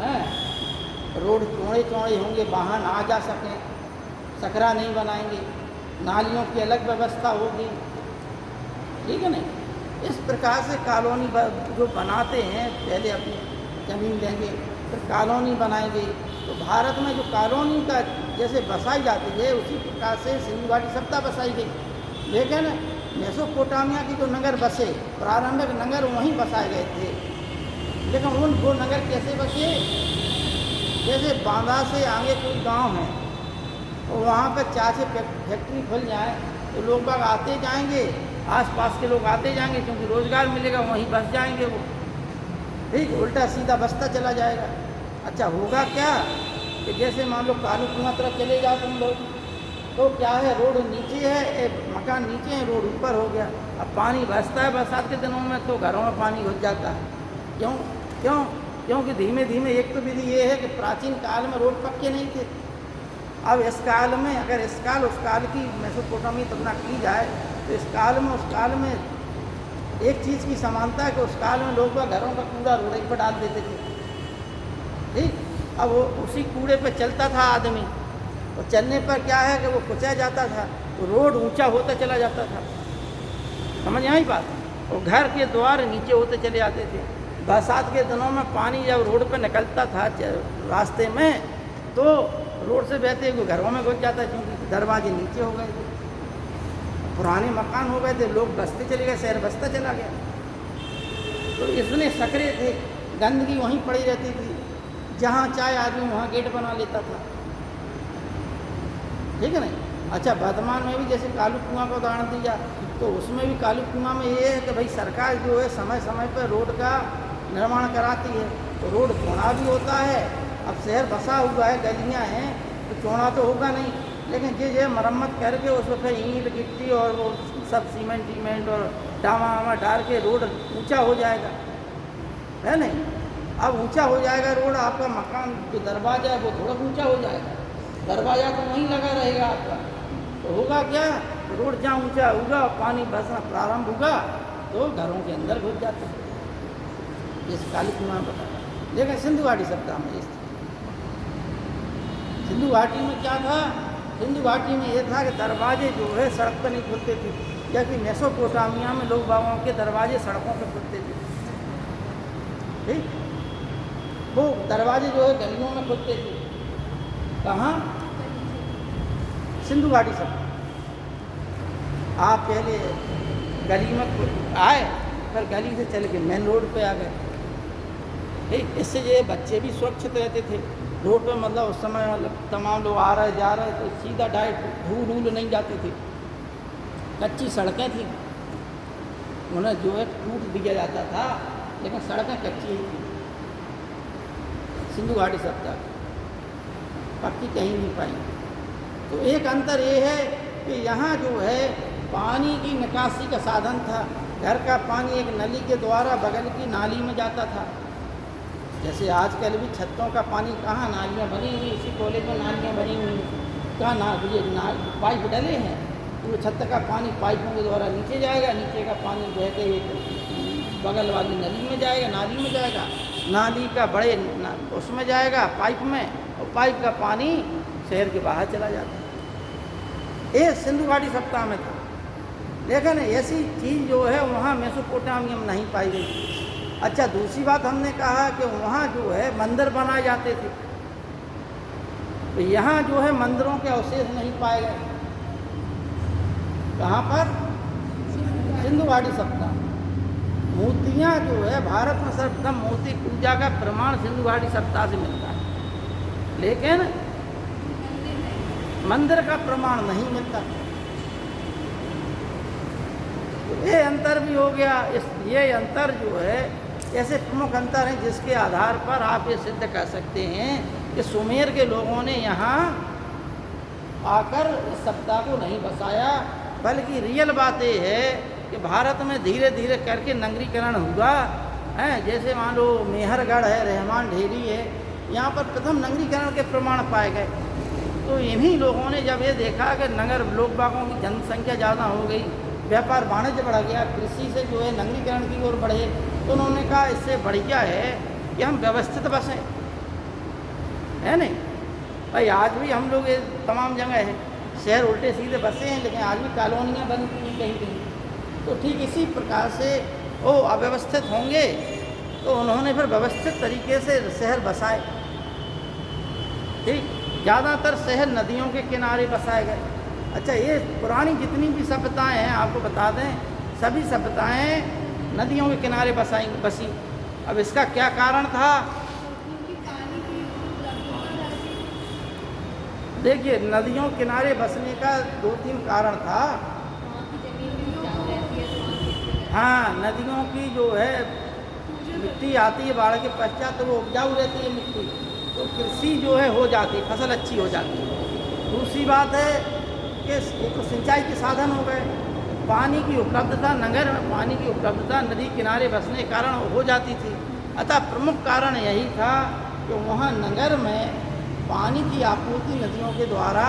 हैं, रोड चौड़े चौड़े होंगे, वाहन आ जा सकें, सकरा नहीं बनाएंगे, नालियों की अलग व्यवस्था होगी, ठीक है नहीं। इस प्रकार से कॉलोनी जो बनाते हैं, पहले अपनी ज़मीन लेंगे फिर कॉलोनी बनाएंगे। तो भारत में जो कॉलोनी का जैसे बसाई जाती है उसी प्रकार से सिंधु घाटी सभ्यता बसाई गई। लेकिन मेसोपोटामिया की जो नगर बसे, प्रारंभिक नगर वहीं बसाए गए थे। लेकिन वो नगर कैसे बसे? जैसे बांदा से आगे कोई गांव है और वहाँ पर चाय से फैक्ट्री खुल जाए तो लोग बाग आते जाएंगे, आसपास के लोग आते जाएंगे, क्योंकि रोज़गार मिलेगा, वहीं बस जाएंगे वो, ठीक, उल्टा सीधा बसता चला जाएगा। अच्छा, होगा क्या कि जैसे मान लो कालू कुआं तरफ चले जाओ तुम लोग, तो क्या है, रोड नीचे है, मकान नीचे है, रोड ऊपर हो गया। अब पानी बरसता है बरसात के दिनों में तो घरों में पानी घुस जाता है। क्यों क्यों क्योंकि धीमे धीमे एक तो विधि ये है कि प्राचीन काल में रोड पक्के नहीं थे। अब इस काल में अगर इस काल उस काल की मेसोपोटामिया तुलना की जाए तो इस काल में उस काल में एक चीज़ की समानता है कि उस काल में लोग घरों का कूड़ा रोड पर डाल देते थे, ठीक। अब वो उसी कूड़े पे चलता था आदमी, और चलने पर क्या है कि वो कुचला जाता था, तो रोड ऊंचा होता चला जाता था, समझ आई बात। और घर के द्वार नीचे होते चले आते थे। बरसात के दिनों में पानी जब रोड पे निकलता था रास्ते में तो रोड से बहते हुए घरों में घुस जाता, क्योंकि दरवाजे नीचे हो गए थे, पुराने मकान हो गए थे, लोग बसते चले गए, शहर बसता चला गया। तो इसमें सकरे थे, गंदगी वहीं पड़ी रहती थी, जहाँ चाहे आदमी वहाँ गेट बना लेता था, ठीक है नहीं। अच्छा, वर्तमान में भी जैसे कालू कुआं का उदाहरण दिया, तो उसमें भी कालू कुआं में ये है कि भाई सरकार जो है समय समय पर रोड का निर्माण कराती है, तो रोड चौड़ा भी होता है। अब शहर बसा हुआ है, गलियां हैं, तो चौड़ा तो होगा नहीं, लेकिन ये मरम्मत करके उस पर ईंट गिट्टी और वो सब सीमेंट और डामा वामा डाल के रोड ऊंचा हो जाएगा, है नहीं। अब ऊंचा हो जाएगा रोड, आपका मकान जो दरवाजा है वो थोड़ा ऊंचा हो जाएगा, दरवाजा तो वहीं लगा रहेगा आपका, तो होगा क्या, रोड जहाँ ऊंचा होगा पानी बरसना प्रारंभ होगा तो घरों के अंदर घुस जाता है। इस काली कुआं बता। लेकिन सिंधु घाटी सभ्यता में इस सिंधु घाटी में क्या था, सिंधु घाटी में ये था कि दरवाजे जो है सड़क पर नहीं खुलते थे, जबकि मेसोपोटामिया में लोग बागों के दरवाजे सड़कों पर खुलते थे, ठीक। वो दरवाजे जो है गलियों में खुलते थे। कहाँ? सिंधु घाटी सभ्यता। आप पहले गली में आए, फिर गली से चल के मेन रोड पे आ गए, ठीक। इससे ये बच्चे भी सुरक्षित रहते थे रोड पे, मतलब उस समय मतलब तमाम लोग आ रहे जा रहे तो सीधा डायरेक्ट धूल नहीं जाती थी, कच्ची सड़कें थी, उन्हें जो है टूट दिया जाता था, लेकिन सड़कें कच्ची ही थी। सिंधु घाटी सभ्यता पक्की कहीं नहीं पाई। तो एक अंतर ये है कि यहाँ जो है पानी की निकासी का साधन था, घर का पानी एक नली के द्वारा बगल की नाली में जाता था। जैसे आजकल भी छतों का पानी कहाँ नालियाँ बनी हुई, इसी कॉलेज में नालियाँ बनी हुई, कहाँ पाइप डले हैं, तो छत का पानी पाइपों के द्वारा नीचे जाएगा, नीचे का पानी बह के बगल वाली नली में जाएगा, नाली में जाएगा, नाली का बड़े उसमें जाएगा पाइप में, और पाइप का पानी शहर के बाहर चला जाता है। ये सिंधु घाटी सभ्यता में था। लेकिन ऐसी चीज़ जो है वहाँ मेसोपोटामिया में नहीं पाई गई। अच्छा, दूसरी बात हमने कहा कि वहाँ जो है मंदिर बनाए जाते थे, तो यहाँ जो है मंदिरों के अवशेष नहीं पाए गए। कहाँ पर? सिंधु घाटी सभ्यता। मोतियाँ जो है भारत में सर्वप्रथम मोती पूजा का प्रमाण सिंधु घाटी सप्ताह से मिलता है, लेकिन मंदिर का प्रमाण नहीं मिलता। तो ये अंतर भी हो गया। ये अंतर जो है ऐसे प्रमुख अंतर हैं जिसके आधार पर आप ये सिद्ध कर सकते हैं कि सुमेर के लोगों ने यहाँ आकर इस सप्ताह को नहीं बसाया, बल्कि रियल बात ये है कि भारत में धीरे धीरे करके नगरीकरण हुआ है। जैसे मान लो मेहरगढ़ है, रहमान ढेरी है, यहाँ पर प्रथम नगरीकरण के प्रमाण पाए गए। तो इन्हीं लोगों ने जब ये देखा कि नगर लोक बागों की जनसंख्या ज़्यादा हो गई, व्यापार वाणिज्य बढ़ गया, कृषि से जो है नगरीकरण की ओर बढ़े, तो उन्होंने कहा इससे बढ़िया है कि हम व्यवस्थित बसें, है नहीं भाई। आज भी हम लोग ये तमाम जगह है शहर उल्टे सीधे बसे हैं, लेकिन आज भी कॉलोनियाँ बनती हैं कहीं कहीं। तो ठीक इसी प्रकार से वो अव्यवस्थित होंगे, तो उन्होंने फिर व्यवस्थित तरीके से शहर बसाए। ठीक, ज़्यादातर शहर नदियों के किनारे बसाए गए। अच्छा, ये पुरानी जितनी भी सभ्यताएं हैं आपको बता दें, सभी सभ्यताएं नदियों के किनारे बसी। अब इसका क्या कारण था? देखिए, नदियों किनारे बसने का 2-3 कारण था। हाँ, नदियों की जो है मिट्टी आती है बाढ़ के पश्चात, तो वो उपजाऊ रहती है मिट्टी, तो कृषि जो है हो जाती है, फसल अच्छी हो जाती है। दूसरी बात है कि एक तो सिंचाई के साधन हो गए, पानी की उपलब्धता, नगर में पानी की उपलब्धता नदी किनारे बसने के कारण हो जाती थी। अतः प्रमुख कारण यही था कि वहाँ नगर में पानी की आपूर्ति नदियों के द्वारा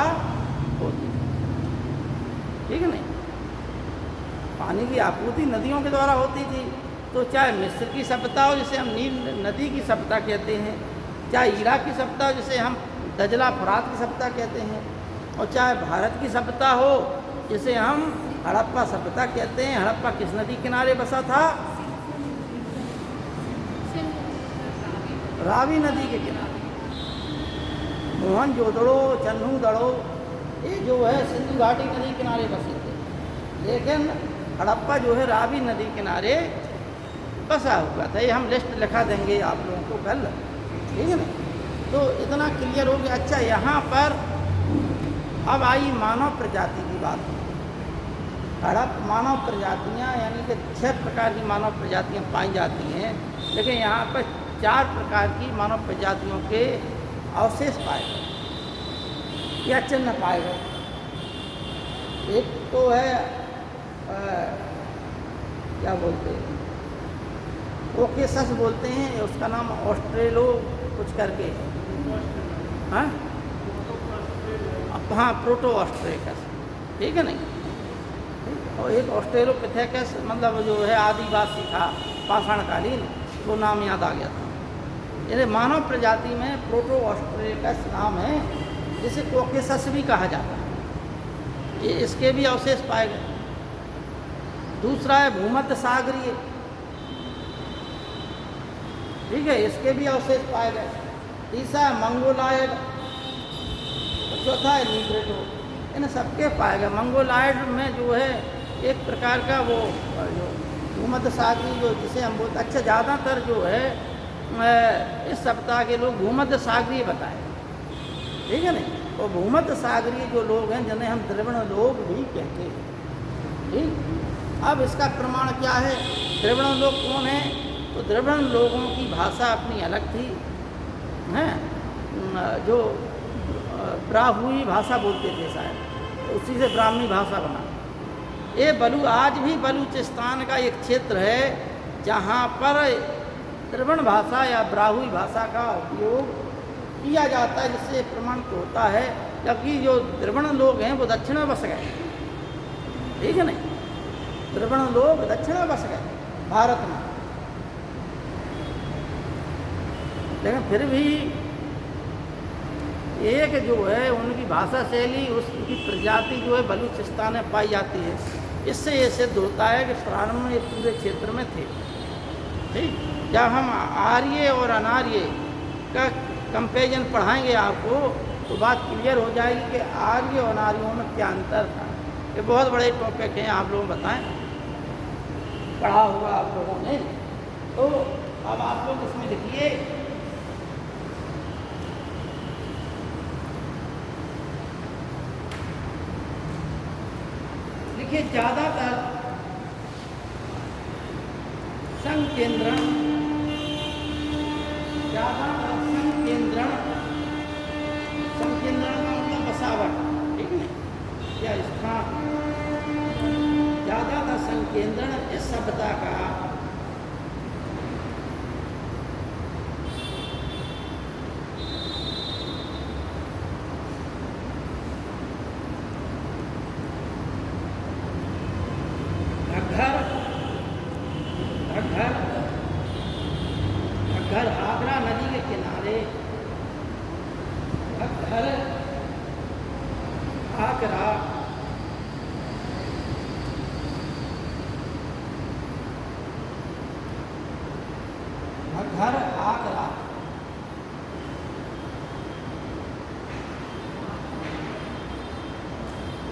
होती थी। ठीक है नहीं, पानी की आपूर्ति नदियों के द्वारा होती थी। तो चाहे मिस्र की सभ्यता हो जिसे हम नील नदी की सभ्यता कहते हैं, चाहे इराक की सभ्यता हो जिसे हम दजला फरात की सभ्यता कहते हैं, और चाहे भारत की सभ्यता हो जिसे हम हड़प्पा सभ्यता कहते हैं। हड़प्पा किस नदी किनारे बसा था? रावी नदी के किनारे। मोहनजोदड़ो, चन्नूदड़ो, ये जो है सिंधु घाटी नदी किनारे बसे थे, लेकिन हड़प्पा जो है रावी नदी किनारे बसा हुआ था। ये हम लिस्ट लिखा देंगे आप लोगों को कल, ठीक है ना। तो इतना क्लियर हो गया। अच्छा, यहाँ पर अब आई मानव प्रजाति की बात। मानव प्रजातियाँ यानी कि 6 प्रकार की मानव प्रजातियाँ पाई जाती हैं, लेकिन यहाँ पर 4 प्रकार की मानव प्रजातियों के अवशेष पाए गए या चिन्ह पाए गए। एक तो है क्या बोलते हैं, ओकेसस बोलते हैं, उसका नाम ऑस्ट्रेलो कुछ करके, हाँ हाँ, प्रोटो ऑस्ट्रेकस, ठीक है नहीं। और एक ऑस्ट्रेलोपिथेकस मतलब जो है आदिवासी था पाषाणकालीन, वो नाम याद आ गया था। यानी मानव प्रजाति में प्रोटो ऑस्ट्रेकस नाम है, जिसे कोकेसस भी कहा जाता है। ये इसके भी अवशेष पाए गए। दूसरा है भूमध्य सागरीय, ठीक है, इसके भी अवशेष पाए गए। तीसरा है मंगोलायड, चौथा है नीग्रेटो, इन सबके पाए गए। मंगोलायड में जो है एक प्रकार का वो जो भूमध्य सागरीय जो जिसे हम बोलते, अच्छा ज़्यादातर जो है इस सप्ताह के लोग भूमध्य सागरीय बताए, ठीक है नहीं। और भूमध्य सागरीय जो लोग हैं जिन्हें हम द्रविड़ लोग भी कहते हैं, ठीक। अब इसका प्रमाण क्या है? द्रविड़ लोग कौन हैं? तो द्रविड़ लोगों की भाषा अपनी अलग थी, हैं, जो ब्राहुई भाषा बोलते थे शायद, तो उसी से ब्राह्मी भाषा बना। ये आज भी बलूचिस्तान का एक क्षेत्र है जहाँ पर द्रविड़ भाषा या ब्राहुई भाषा का उपयोग किया जाता है, जिससे प्रमाणित होता है। जबकि जो द्रविड़ लोग हैं वो दक्षिण में बस गए, ठीक है नहीं, द्रविड़ लोग दक्षिण में बस गए भारत में, लेकिन फिर भी एक जो है उनकी भाषा शैली, उसकी प्रजाति जो है बलूचिस्तान में पाई जाती है। इससे ये सिद्ध होता है कि प्रारंभ में ये पूरे क्षेत्र में थे, ठीक। जब हम आर्य और अनार्य का कंपेरिजन पढ़ाएंगे आपको, तो बात क्लियर हो जाएगी कि आर्य और अनार्यों में क्या अंतर था। ये बहुत बड़े टॉपिक हैं, आप लोग बताएं। पढ़ा होगा आप लोगों ने। तो अब आप लोग इसमें लिखिए ज़्यादातर संकेंद्रण, ज़्यादातर संकेंद्रण, संकेंद्रण का मतलब बसावट, ठीक है या स्थान, ज़्यादातर संकेंद्रण इस सभ्यता का घग्घर आगरा नदी के किनारे, घग्घर आगरा घग्घर आगरा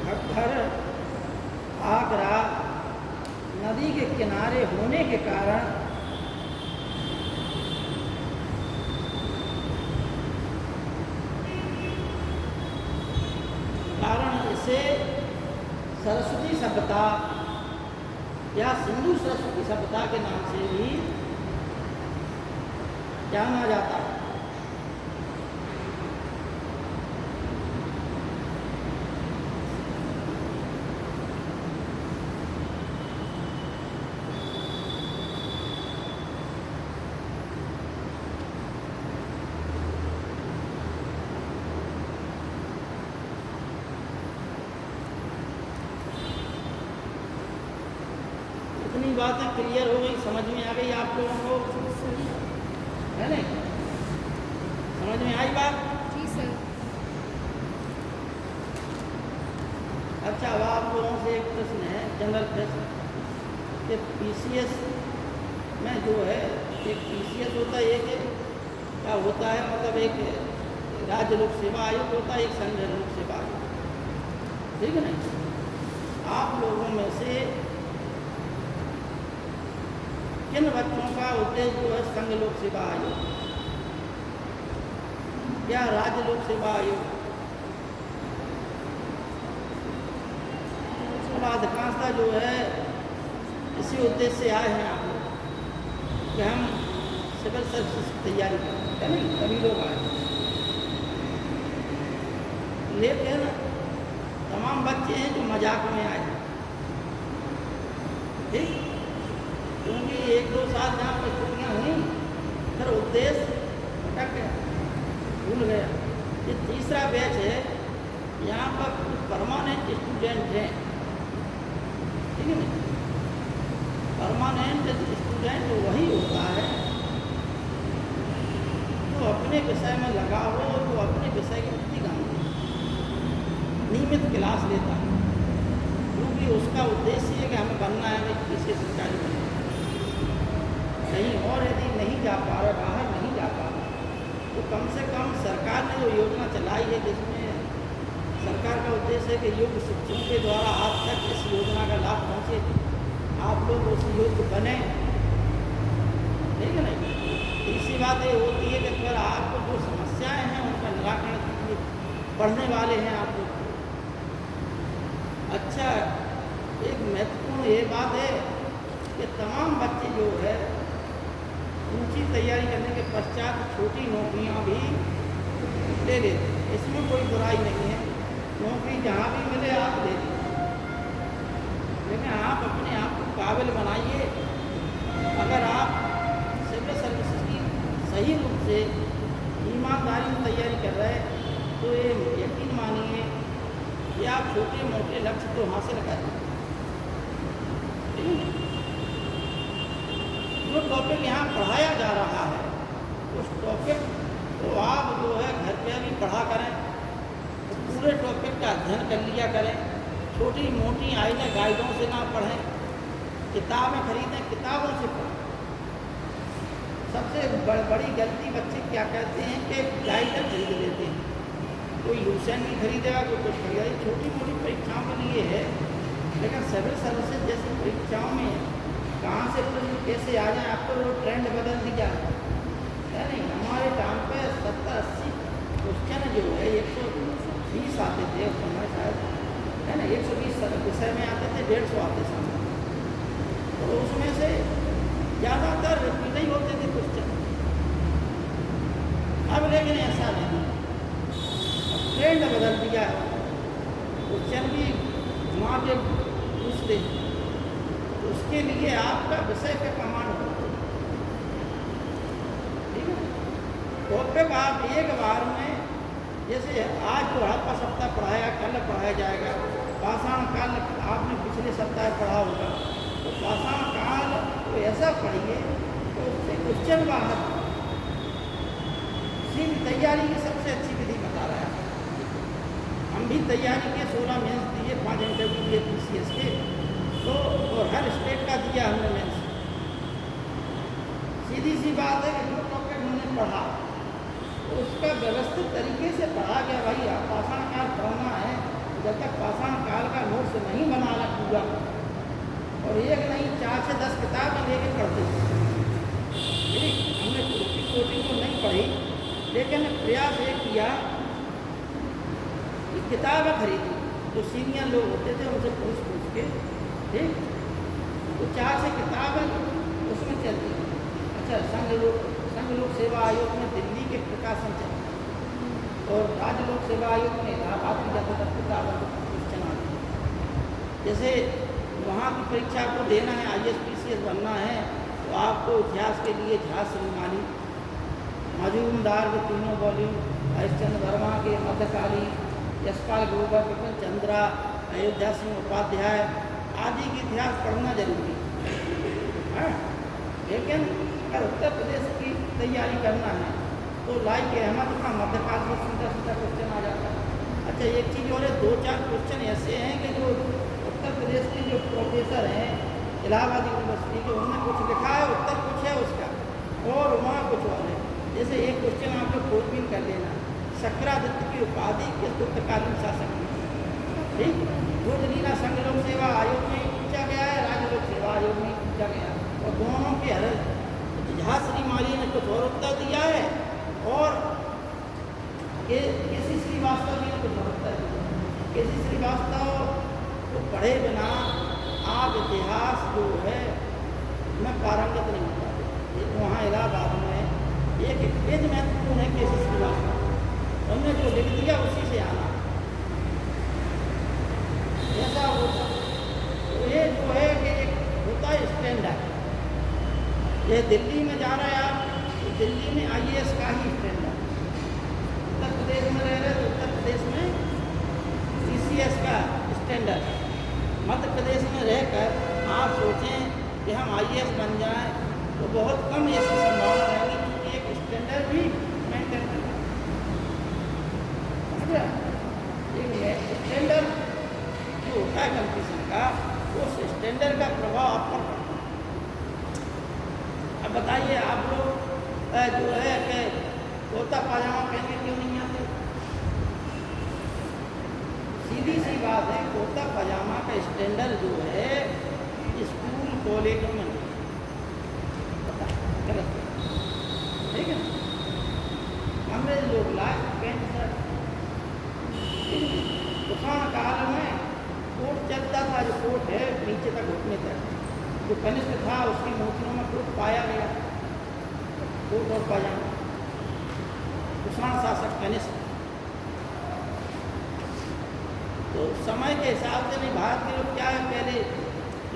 घग्घर आगरा नदी के किनारे होने के कारण इसे सरस्वती सभ्यता या सिंधु सरस्वती सभ्यता के नाम से भी जाना जाता है। इतनी बातें क्लियर हो गई, समझ में आ गई आप लोगों को, है नहीं? समझ में आई बात? जी सर। अच्छा, अब आप लोगों से एक प्रश्न है, जनरल प्रश्न, कि पीसीएस में जो है, एक पीसीएस होता है, एक क्या होता है, मतलब एक राज्य लोक सेवा आयोग होता है, एक संघ लोक सेवा आयोग, ठीक है नहीं? आप लोगों में से किन बच्चों का उद्देश्य जो है संघ लोक सेवा आयोग या राज्य लोक सेवा आयोग? अधिकांशता जो है इसी उद्देश्य से आए हैं आप लोग कि हम सिविल सर्विस की तैयारी करें, है नहीं? सभी लोग आए, लेकिन तमाम बच्चे हैं जो मजाक में आए, ठीक? क्योंकि एक दो साल जहाँ पर छुट्टियाँ हुई, फिर उद्देश्य भटक गया, भूल गया। ये तीसरा बैच है, यहाँ पर परमानेंट स्टूडेंट हैं, ठीक है ना? परमानेंट स्टूडेंट वही होता है जो अपने विषय में लगा हो, जो अपने विषय के प्रति नियमित क्लास लेता है, क्योंकि उसका उद्देश्य है कि हमें बनना है, हमें किसी सरकारी बनना है। कहीं और यदि नहीं जा पा रहा, बाहर नहीं जा पा रहा, तो कम से कम सरकार ने जो योजना चलाई है, जिसमें सरकार का उद्देश्य है कि योग्य शिक्षकों के द्वारा आप तक इस योजना का लाभ पहुँचे, आप लोग उस योग्य बने, ठीक है नहीं? तीसरी बात ये होती है कि अगर आपको जो समस्याएं हैं उनका निराकरण के लिए पढ़ने वाले हैं आप लोग। अच्छा, एक महत्वपूर्ण ये बात है कि तमाम बच्चे जो है ऊंची तैयारी करने के पश्चात छोटी नौकरियां भी ले लेते हैं, इसमें कोई बुराई नहीं है, नौकरी जहाँ भी मिले आप ले लीजिए, लेकिन आप अपने आप को काबिल बनाइए। अगर आप सिविल सर्विसेज की सही रूप से ईमानदारी से तैयारी कर रहे हैं, तो ये यकीन मानिए कि आप छोटे मोटे लक्ष्य तो हासिल कर लेंगे। जो टॉपिक यहाँ पढ़ाया जा रहा है, उस टॉपिक को आप जो है घर पे भी पढ़ा करें, तो पूरे टॉपिक का अध्ययन कर लिया करें, छोटी मोटी आइने गाइडों से ना पढ़ें, किताबें खरीदें, किताबों से पढ़ें। सबसे बड़ी गलती बच्चे क्या कहते हैं कि गाइड खरीद लेते हैं, कोई लूसेंट भी खरीदेगा, कोई कुछ खरीदेगा, छोटी मोटी परीक्षाओं के लिए है, लेकिन सिविल सर्विसेज जैसी परीक्षाओं में कहाँ से प्रश्न कैसे आ जाए, अब तो वो ट्रेंड बदल दिया है नहीं। हमारे टाइम पे 70-80 क्वेश्चन जो है 120 आते थे उस समय शायद, है ना। 120 विषय में आते थे, 150 आते सामने, तो उसमें से ज़्यादातर रिपीट ही होते थे क्वेश्चन। अब लेकिन ऐसा नहीं, ट्रेंड बदल दिया है, क्वेश्चन भी घुमा के पूछते, तो उसके लिए आपका विषय पे कमांड होता है, ठीक है। टॉपिक आप एक बार में, जैसे आज जो हल्का सप्ताह पढ़ाया, कल पढ़ाया जाएगा। पाषाण काल आपने पिछले सप्ताह पढ़ा होगा, तो पाषाण काल को ऐसा पढ़िए तो उससे क्वेश्चन बाहर। सीधी तैयारी की सबसे अच्छी विधि बता रहा है। हम भी तैयारी के 16 मेंस दिए, 5 इंटरव्यू दिए PCS के, तो और हर स्टेट का दिया हमने मेंस। सीधी सी बात है कि जो टॉपिक हमने पढ़ा तो उसका व्यवस्थित तरीके से पढ़ा गया। भाई आप पाषाण काल पढ़ना है, जब तक पाषाण काल का नोट्स नहीं बनाना पूरा, और एक नहीं 4 से 10 किताब लेके पढ़ते थे। हमने कोचिंग को नहीं पढ़ी, लेकिन प्रयास ये किया कि किताबें खरीदी, जो सीनियर लोग होते थे उनसे पूछ के, ठीक, तो 4 से किताबें उसमें चलती। अच्छा, संघ लोक सेवा आयोग में दिल्ली के प्रकाशन चलते, और राज्य लोक सेवा आयोग में इलाहाबाद की ज़्यादातर किताबें क्वेश्चन आते हैं। जैसे वहाँ की परीक्षा को देना है, IAS PCS बनना है, तो आपको इतिहास के लिए इतिहास श्रीमाली, मजूमदार के 3 वॉल्यूम, हरिश्चंद्र वर्मा के मध्यकाली, यशपाल ग्रोवर, विपिन चंद्रा, अयोध्या सिंह उपाध्याय आदि की इतिहास पढ़ना जरूरी है। लेकिन अगर उत्तर प्रदेश की तैयारी करना है तो लाइक अहमद का मध्यकाल से सीधा क्वेश्चन आ जाता है। अच्छा, एक चीज़ और है, 2-4 क्वेश्चन ऐसे हैं कि जो उत्तर प्रदेश के जो प्रोफेसर हैं इलाहाबाद यूनिवर्सिटी के, उन्होंने कुछ लिखा है, उत्तर कुछ है उसका और वहाँ कुछ और है। जैसे एक क्वेश्चन आप लोग खोजबीन कर लेना, शक्रादित्य की उपाधि किस गुप्तकालीन शासक में, ठीक, भोजलीला संघ लोक सेवा आयोग में पूछा गया है, राज्य लोक सेवा आयोग में पूछा गया, और दोनों के हर इतिहास श्रीमाली ने कुछ और उत्तर दिया है, और केसी श्रीवास्तव जी ने कुछ और उत्तर दिया। केसी श्रीवास्तव को पढ़े बिना आप इतिहास जो है मैं पारंगत नहीं होता। वहाँ इलाहाबाद में एक पेज महत्वपूर्ण है केसी श्रीवास्तव, उन्होंने जो लिख दिया उसी से आना, ऐसा होता। तो ये जो है कि एक होता है स्टैंडर्ड, ये दिल्ली में जा रहा है आप, तो दिल्ली में IAS का ही स्टैंडर्ड, उत्तर प्रदेश में रह रहे तो उत्तर प्रदेश में PCS का स्टैंडर्ड, मध्य प्रदेश में रहकर आप सोचें कि हम IAS बन जाएं तो बहुत कम ऐसी संभावना रहेगी, क्योंकि एक स्टैंडर्ड भी मेंटेन करना। एक स्टैंडर्ड जो होता है कंपटीशन का, उस स्टैंडर्ड का प्रभाव आप पर पड़ता है। अब बताइए आप लोग जो है कि कुर्ता पाजामा पहन के क्यों नहीं आते? सीधी सी बात है, कुर्ता पजामा का स्टैंडर्ड जो है स्कूल कॉलेजों में नहीं, गलत है, ठीक है। अंग्रेज लोग लाए पैंट शर्ट, तूफान काल में कोट चलता था, जो कोट है नीचे तक घुटने तक, जो कनिष्ठ था उसकी मूर्तियों में कोट पाया गया, कोट और पजामा, कुषाण शासक कनिष्ठ। तो समय के हिसाब से नहीं, भारत के लोग क्या है, पहले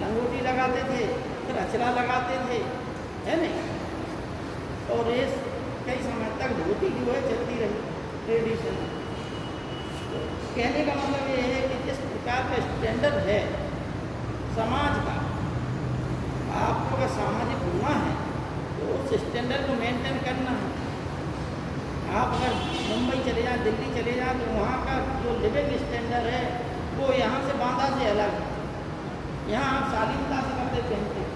लंगोटी लगाते थे, फिर अचला लगाते थे, है नहीं, और ये कई समय तक धोती जो है चलती रही ट्रेडिशन। तो कहने का मतलब ये है कि जिस प्रकार का स्टैंडर्ड है समाज का, आपको अगर सामाजिक होना है तो उस स्टैंडर्ड को मेंटेन करना है। आप अगर मुंबई चले जाएं, दिल्ली चले जाएं, तो वहाँ का जो लिविंग स्टैंडर्ड है वो यहाँ से बांदा से अलग है। यहाँ आप शालीनता से कपड़े पहनते हैं,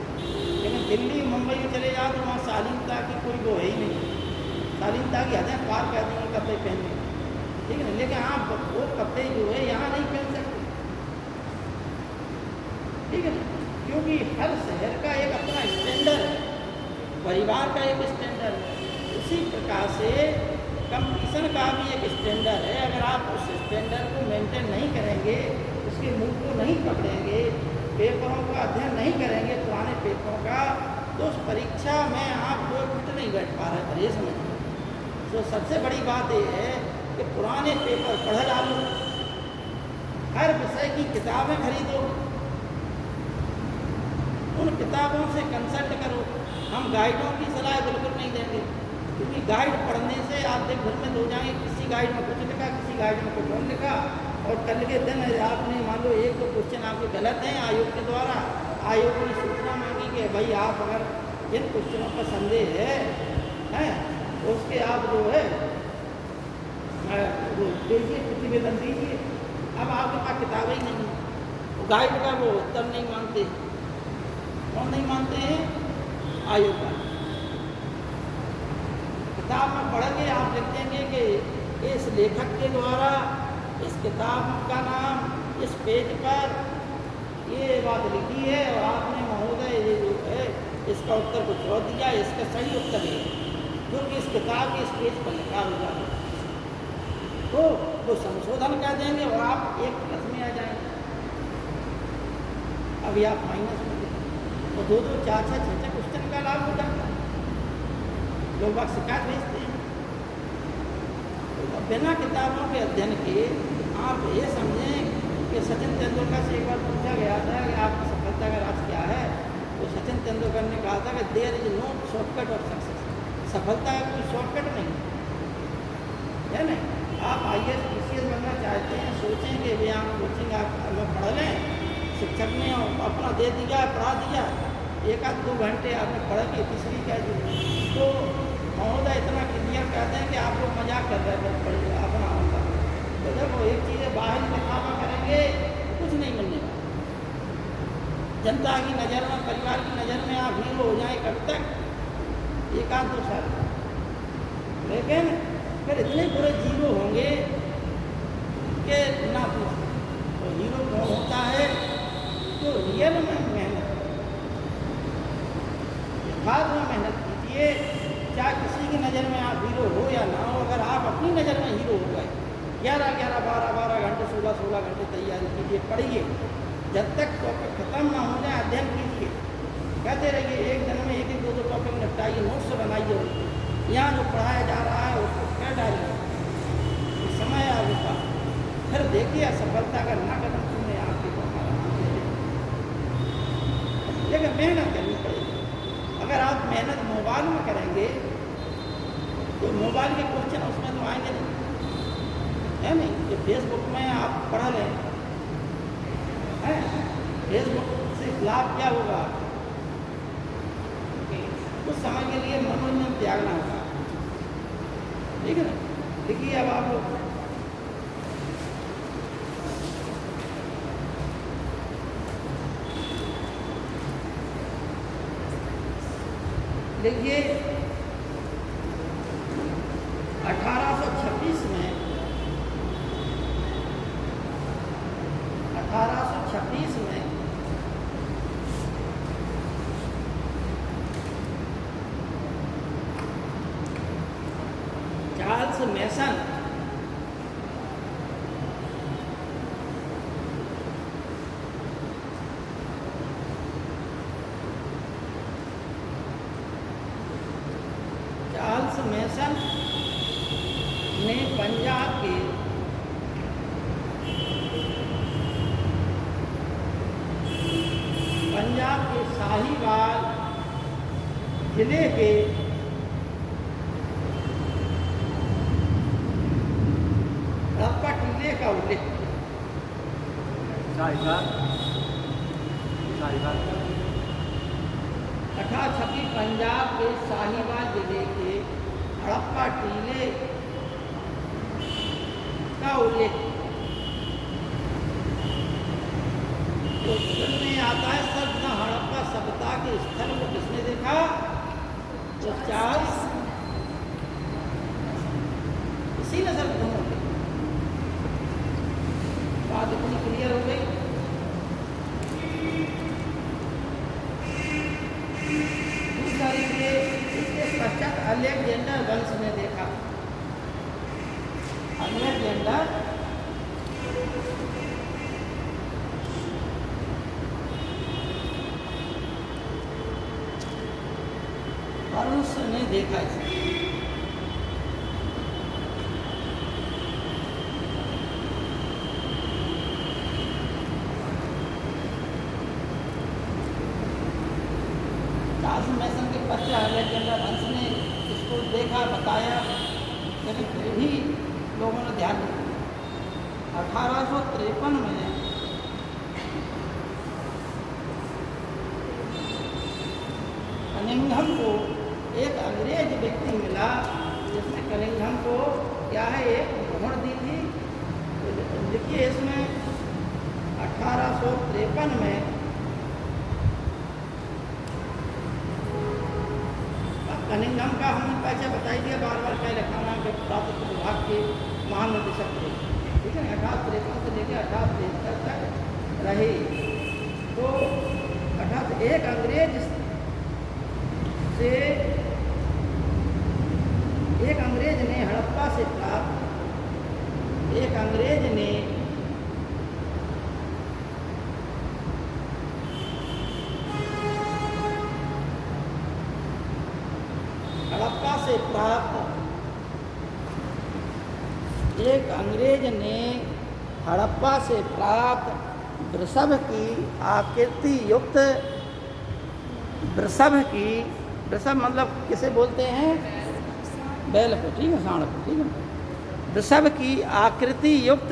लेकिन दिल्ली मुंबई में चले जाओ तो वहाँ शालीनता की कोई वो है ही नहीं, शालीनता की हदें पार कर देंगे कपड़े पहनने, ठीक है ना। लेकिन आप वो कपड़े जो है यहाँ नहीं पहन सकते, ठीक है ना, क्योंकि हर शहर का एक अपना स्टैंडर्ड है, परिवार का एक स्टैंडर्ड है। उसी प्रकार से कंपटीशन का भी एक स्टैंडर्ड है। अगर आप उस स्टैंडर्ड को मेंटेन नहीं करेंगे, उसके मूल को नहीं पकड़ेंगे, पेपरों का अध्ययन नहीं करेंगे पुराने पेपरों का, तो उस परीक्षा में आप 2 मिनट नहीं बैठ पा रहे हैं, ये समझिए। तो सबसे बड़ी बात ये है कि पुराने पेपर पढ़ डालो, हर विषय की किताबें खरीदो, उन किताबों से कंसल्ट करो। हम गाइडों की सलाह बिल्कुल नहीं देंगे, क्योंकि गाइड पढ़ने से आप दिन भर में हो जाएंगे। किसी गाइड में कुछ लिखा, किसी गाइड में कुछ और लिखा, और कल के दिन आपने मान लो 1-2 क्वेश्चन आपके गलत हैं आयोग के द्वारा, आयोग ने सूचना मांगी कि भाई आप अगर जिन क्वेश्चनों पर संदेह है उसके आप जो है वो दीजिए, प्रतिवेदन दीजिए। अब आपके पास किताबें ही नहीं, वो गाइड का वो उत्तर नहीं मानते। कौन नहीं मानते हैं? आयोग का। किताब में पढ़ के आप लिख देंगे कि इस लेखक के द्वारा इस किताब का नाम इस पेज पर ये बात लिखी है, और आपने महोदय ये जो है इसका उत्तर कुछ और दिया, इसका सही उत्तर है क्योंकि इस किताब के इस पेज पर लिखा हुआ है। तो वो संशोधन कर देंगे और आप 1 प्लस में आ जाएंगे। अभी आप माइनस में तो 2-2, 4-6, 6-6 क्वेश्चन का लाभ हो जाता है। लोग बाग शिकायत भेजते हैं। तो बिना किताबों के अध्ययन के आप ये समझें कि सचिन तेंदुलकर से एक बार पूछा गया था कि आपकी सफलता का राज क्या है, तो सचिन तेंदुलकर ने कहा था कि there is no shortcut of success. सफलता का कोई शॉर्टकट नहीं है। नहीं, आप IAS PCS बनना चाहते हैं, सोचें कि व्यायाम कोचिंग आप पढ़ लें, शिक्षक ने अपना दे दिया, पढ़ा दिया, 1-2 घंटे आपने पढ़ के तीसरी क्या दी, तो महोदय इतना क्लियर कहते हैं कि आप लोग मजाक कर रहे हैं, पढ़िए अपना होगा। तो देखो एक चीज़ है, बाहरी दिखावा करेंगे कुछ नहीं मिलने वाला। जनता की नज़र में, परिवार की नज़र में आप हीरो हो जाए कब तक? 1-2 साल, लेकिन फिर इतने बुरे जीरो होंगे कि ना पूछो। तो हीरो कौन होता है? तो रियल में मेहनत, यथार्थ में मेहनत कीजिए। चाहे किसी की नज़र में आप हीरो हो या ना हो, अगर आप अपनी नज़र में हीरो हो गए, 11-11, 12-12 घंटे, 16-16 घंटे तैयारी कीजिए, पढ़िए, जब तक टॉपिक खत्म ना हो जाए अध्ययन कीजिए, कहते रहिए। एक दिन में 1-1, 2-2 टॉपिक निपटाइए, नोट्स बनाइए, यहाँ जो पढ़ाया जा रहा है उसको कर डालिए, समय आपका, फिर देखिए सफलता का ना कदम चुने आपके को हमारा नाम ले लें। लेकिन मेहनत करनी पड़ेगी। अगर आप मेहनत मोबाइल में करेंगे तो मोबाइल के क्वेश्चन उसमें तो आएंगे नहीं, है नहीं। जो फेसबुक में आप पढ़ लें, है फेसबुक से लाभ क्या होगा? कुछ समय के लिए मनोरंजन त्यागना होगा, ठीक है ना। देखिए अब आप लोग देखिए 1826 में 1826 में चार्ल्स मैसन ने पंजाब के साहिवाल जिले के हड़प्पा टीले का उल्लेख किया। छपी पंजाब के साहिवाल जिले के हड़प्पा टीले का उल्लेख। तो में आता है शब्द हड़प्पा सभ्यता के स्थल को किसने देखा? तो चार्ल्स, इसी ने सब दोनों बात इतनी क्लियर हो गई। अलेक्जेंडर वंश ने देखा। अलेक्जेंडर वंश ने देखा इसे। चार्ल्स मैसन के पश्चात अलेक्जेंडर वंश ने इसको देखा, बताया, लेकिन फिर भी लोगों ने ध्यान नहीं दिया। 1853 में कनिंघम को एक अंग्रेज व्यक्ति मिला जिसने कनिंघम को क्या है एक मोहर दी थी। तो लिखिए इसमें 1853 में कनिंघम का हमने पहले बताई दिया, बार बार कह रखा नाम के पुरातत्व विभाग के महानिदेशक थे, ठीक है। 1853 से लेकर 1873 तक रहे। तो 18 एक अंग्रेज से एक अंग्रेज ने हड़प्पा से प्राप्त एक अंग्रेज ने हड़प्पा से प्राप्त एक अंग्रेज ने हड़प्पा से प्राप्त वृषभ की आकृति युक्त वृषभ की वृषभ मतलब किसे बोलते हैं? बैल को, ठीक है, सांड को, ठीक है। वृषभ की आकृति युक्त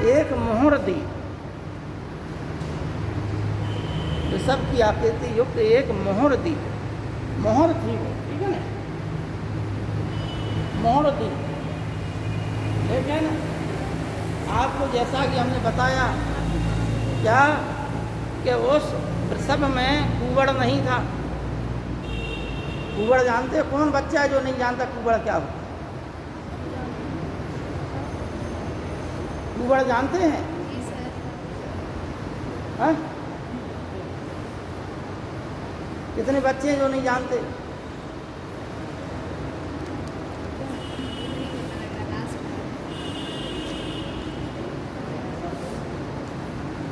एक मोहर दी। वृषभ की आकृति युक्त एक मोहर दी। मोहर थी वो, ठीक है ना, मोहर दी, ठीक है ना। आपको जैसा कि हमने बताया क्या कि उस वृषभ में कुबड़ नहीं था। कुबड़ जानते हो? कौन बच्चा है जो नहीं जानता कुबड़ क्या होता? कुबड़ जानते हैं? हाँ? कितने बच्चे हैं जो नहीं जानते?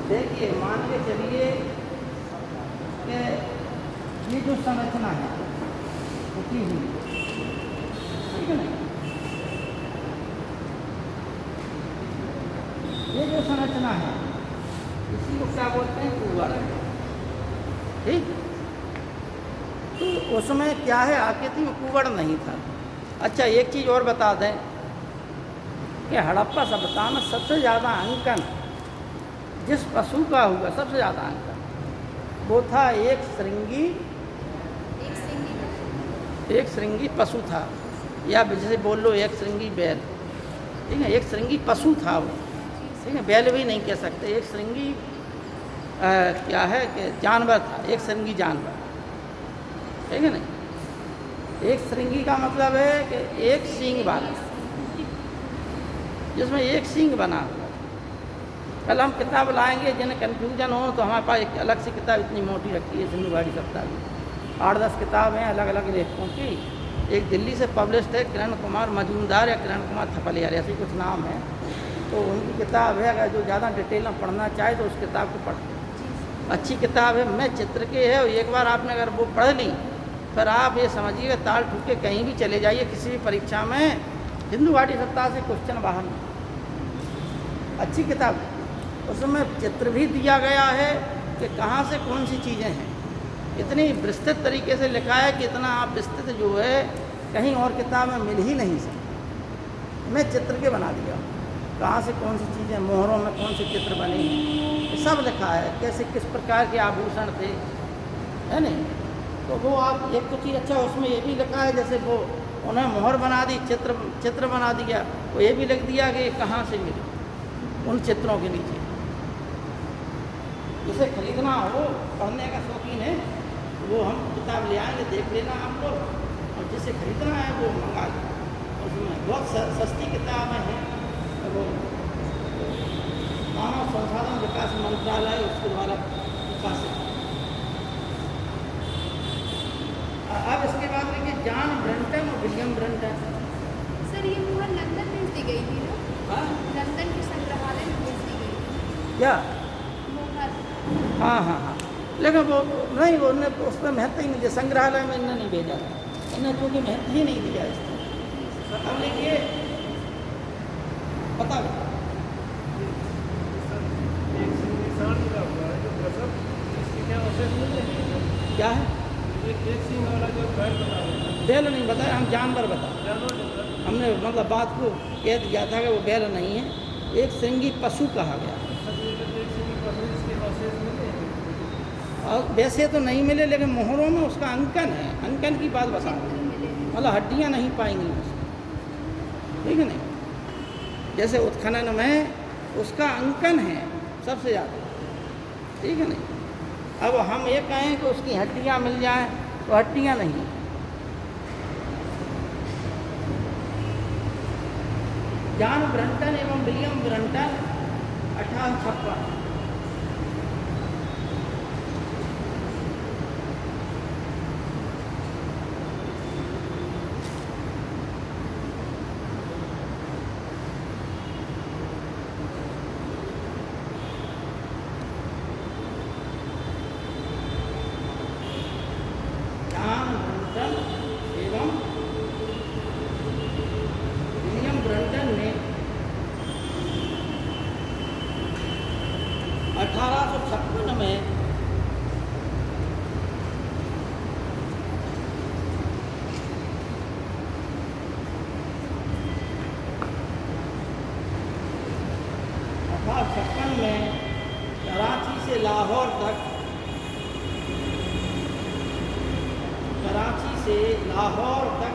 देखिए, मान के चलिए कि ये जो संरचना है उठी हुई, ठीक है ना, ये जो संरचना है इसी को क्या बोलते हैं? कुबड़, ठीक। तो उसमें क्या है, आकृति में कुबड़ नहीं था। अच्छा, एक चीज़ और बता दें कि हड़प्पा सभ्यता में सबसे ज़्यादा अंकन जिस पशु का हुआ, सबसे ज़्यादा अंकन, वो था एक श्रृंगी पशु था, या जैसे बोल लो एक श्रृंगी बैल, ठीक है। एक श्रृंगी पशु था वो, ठीक है, बैल भी नहीं कह सकते। एक श्रृंगी क्या है कि जानवर था, एक श्रृंगी जानवर, ठीक है ना। एक श्रृंगी का मतलब है कि एक सींग वाला, जिसमें एक सींग बना हुआ। कल हम किताब लाएंगे, जिन्हें कन्फ्यूजन हो तो हमारे पास एक अलग से किताब इतनी मोटी रखी है, सिंधुवाड़ी सप्ताह की 8-10 किताब हैं अलग अलग लेखकों की। एक दिल्ली से पब्लिश्ड है, किरण कुमार मजूमदार या किरण कुमार थपलियार, ऐसे कुछ नाम है। तो उनकी किताब है, अगर जो ज़्यादा डिटेल में पढ़ना चाहे तो उस किताब को पढ़, अच्छी किताब है। मैं चित्र के है, और एक बार आपने अगर वो पढ़ ली फिर आप ये समझिएगा ताल ठुक के कहीं भी चले जाइए किसी भी परीक्षा में, हिंदुवाड़ी सप्ताह से क्वेश्चन बाहर नहीं। अच्छी किताब है, उसमें चित्र भी दिया गया है कि कहाँ से कौन सी चीज़ें हैं। इतनी विस्तृत तरीके से लिखा है कि इतना आप विस्तृत जो है कहीं और किताब में मिल ही नहीं सकती। मैं चित्र के बना दिया, कहाँ से कौन सी चीज़ें, मोहरों में कौन से चित्र बने हैं, ये सब लिखा है। कैसे किस प्रकार के आभूषण थे, है नहीं। तो वो आप एक तो चीज़ अच्छा उसमें ये भी लिखा है, जैसे वो उन्हें मोहर बना दी, चित्र बना दिया, वो ये भी लिख दिया कि कहाँ से मिले उन चित्रों के नीचे। जिसे खरीदना हो, पढ़ने का शौकीन है, वो हम किताब ले आएंगे, देख लेना आप लोग, और जिसे खरीदना है वो मंगा लें। उसमें बहुत सस्ती किताबें हैं, वो मानव संसाधन विकास मंत्रालय उसके द्वारा विकासित। जॉन ब्रंटन और विलियम ब्रंटन। सर ये मोहर लंदन भेज दी गई थी ना, हाँ लंदन के संग्रहालय में भेज दी गई थी क्या? मोहर। हाँ हाँ हाँ, लेकिन वो नहीं, वो उन्हें उस पर महत्व ही नहीं दिया, संग्रहालय में इन्हें नहीं भेजा, इन्हें क्योंकि महत्व ही नहीं दिया इसको। अब लिखिए, बताओ एक निशान मिला हुआ है जो गजब, इसकी क्या अवशेष मिले हैं? क्या है? एक सिंह वाला जो बैल बता रहे हैं, बैल नहीं बताया, हम जानवर बता, जानवर जंगल, हमने मतलब बात को कह दिया था कि वो बैल नहीं है, एक श्रृंगी पशु कहा गया। सब ये जो एक सिंह पशु इसके अवशेष मिले हैं। और वैसे तो नहीं मिले, लेकिन मोहरों में उसका अंकन है, अंकन की बात बता रहे हैं। चित्र मिले हैं। मतलब हड्डियाँ नहीं पाएंगी उसमें, ठीक है नहीं? जैसे उत्खनन में उसका अंकन है सबसे ज़्यादा, ठीक है नहीं? अब हम ये कहें कि उसकी हड्डियाँ मिल जाएं तो हड्डियाँ नहीं। जॉन ब्रंटन एवं विलियम ब्रंटन 1856। जॉन ब्रंटन एवं विलियम ब्रंटन ने 1856 में कराची से लाहौर तक, कराची से लाहौर तक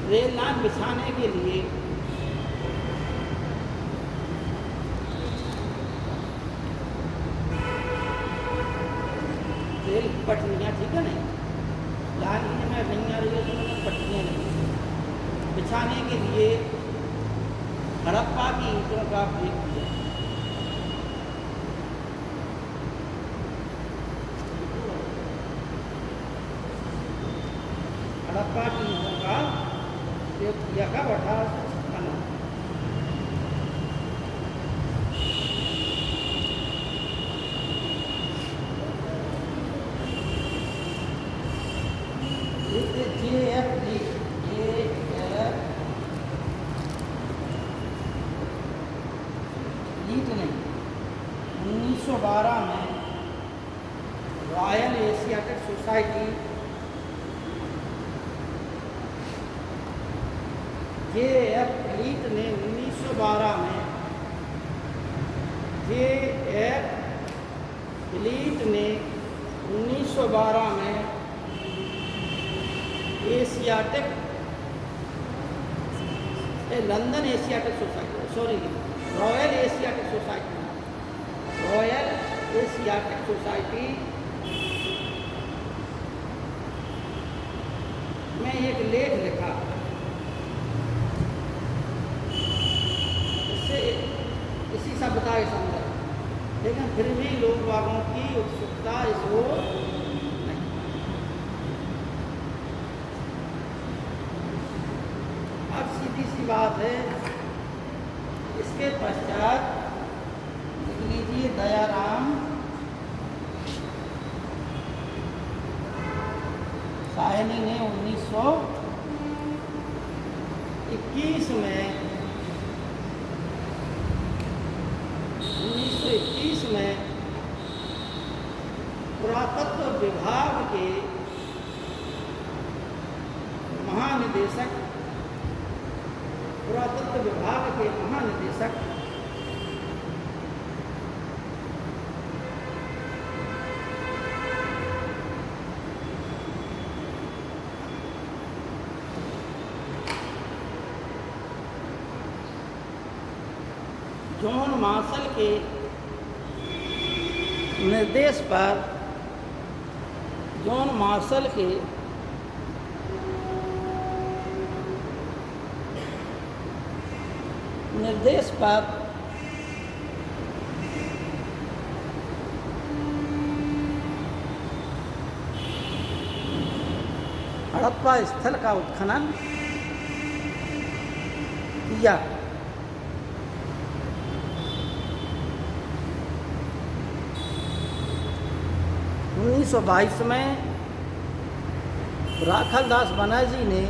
रेल लाइन बिछाने के लिए रेल पटरियाँ, ठीक है नहीं, लाइन में नहीं आ रही है तो मतलब पटरियाँ नहीं, बिछाने के लिए हड़प्पा की ईंटों का प्रयोग किया। हड़प्पा की ईंटों का प्रयोग किया कब? 1856। लीट नहीं, 1912 में रॉयल एशियाटिक सोसाइटी JF लीट ने 1912 में JF लीट ने 1912 में Asiatic London Asiatic society, sorry royal Asiatic society, royal Asiatic society में एक लेख लिखा, इससे इसी सभ्यता के संदर्भ, लेकिन फिर भी लोग बागों की उत्सुकता इसको नहीं। अब सीधी सी बात है, इसके पश्चात लिख लीजिए दयाराम साहनी ने 1921 में पुरातत्व विभाग के महानिदेशक, पुरातत्व विभाग के महानिदेशक जॉन मार्शल के निर्देश पर, जॉन मार्शल के निर्देश पर हड़प्पा स्थल का उत्खनन किया। उन्नीस सौ 22 में राखलदास बनर्जी ने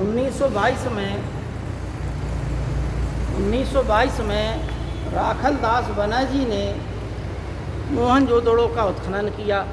1922 में राखलदास बनर्जी ने मोहनजोदड़ो का उत्खनन किया।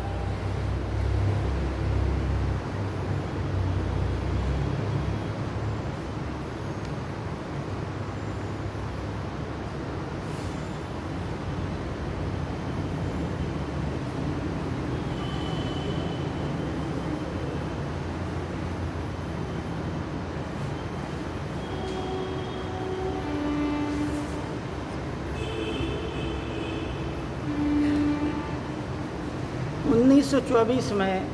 उन्नीस सौ चौबीस में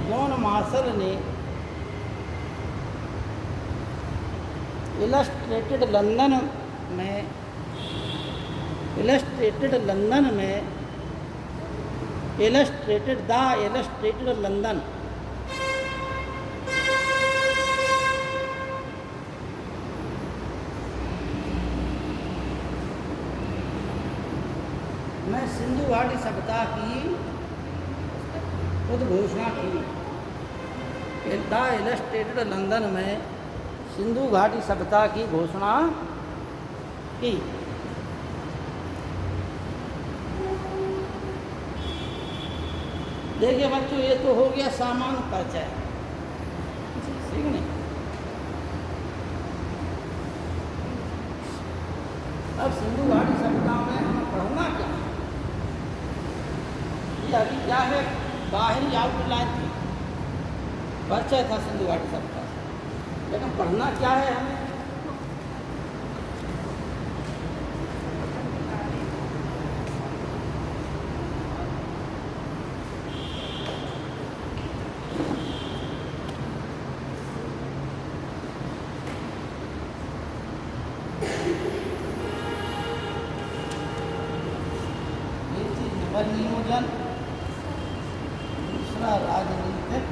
जॉन मार्शल ने इलस्ट्रेटेड लंदन में इलस्ट्रेटेड लंदन में सिंधु घाटी सभ्यता की उद्घोषणा की। द इलस्ट्रेटेड लंदन में सिंधु घाटी सभ्यता की घोषणा की। देखिए बच्चों, ये तो हो गया सामान्य परिचय, ठीक नहीं। अब सिंधु घाटी सभ्यता में हमें पढ़ना क्या है? ये अभी क्या है, बाहरी आउटलाइन थी, परिचय था सिंधु घाटी सभ्यता से, लेकिन पढ़ना क्या है हमें? नियोजन, दूसरा राजनीतिक,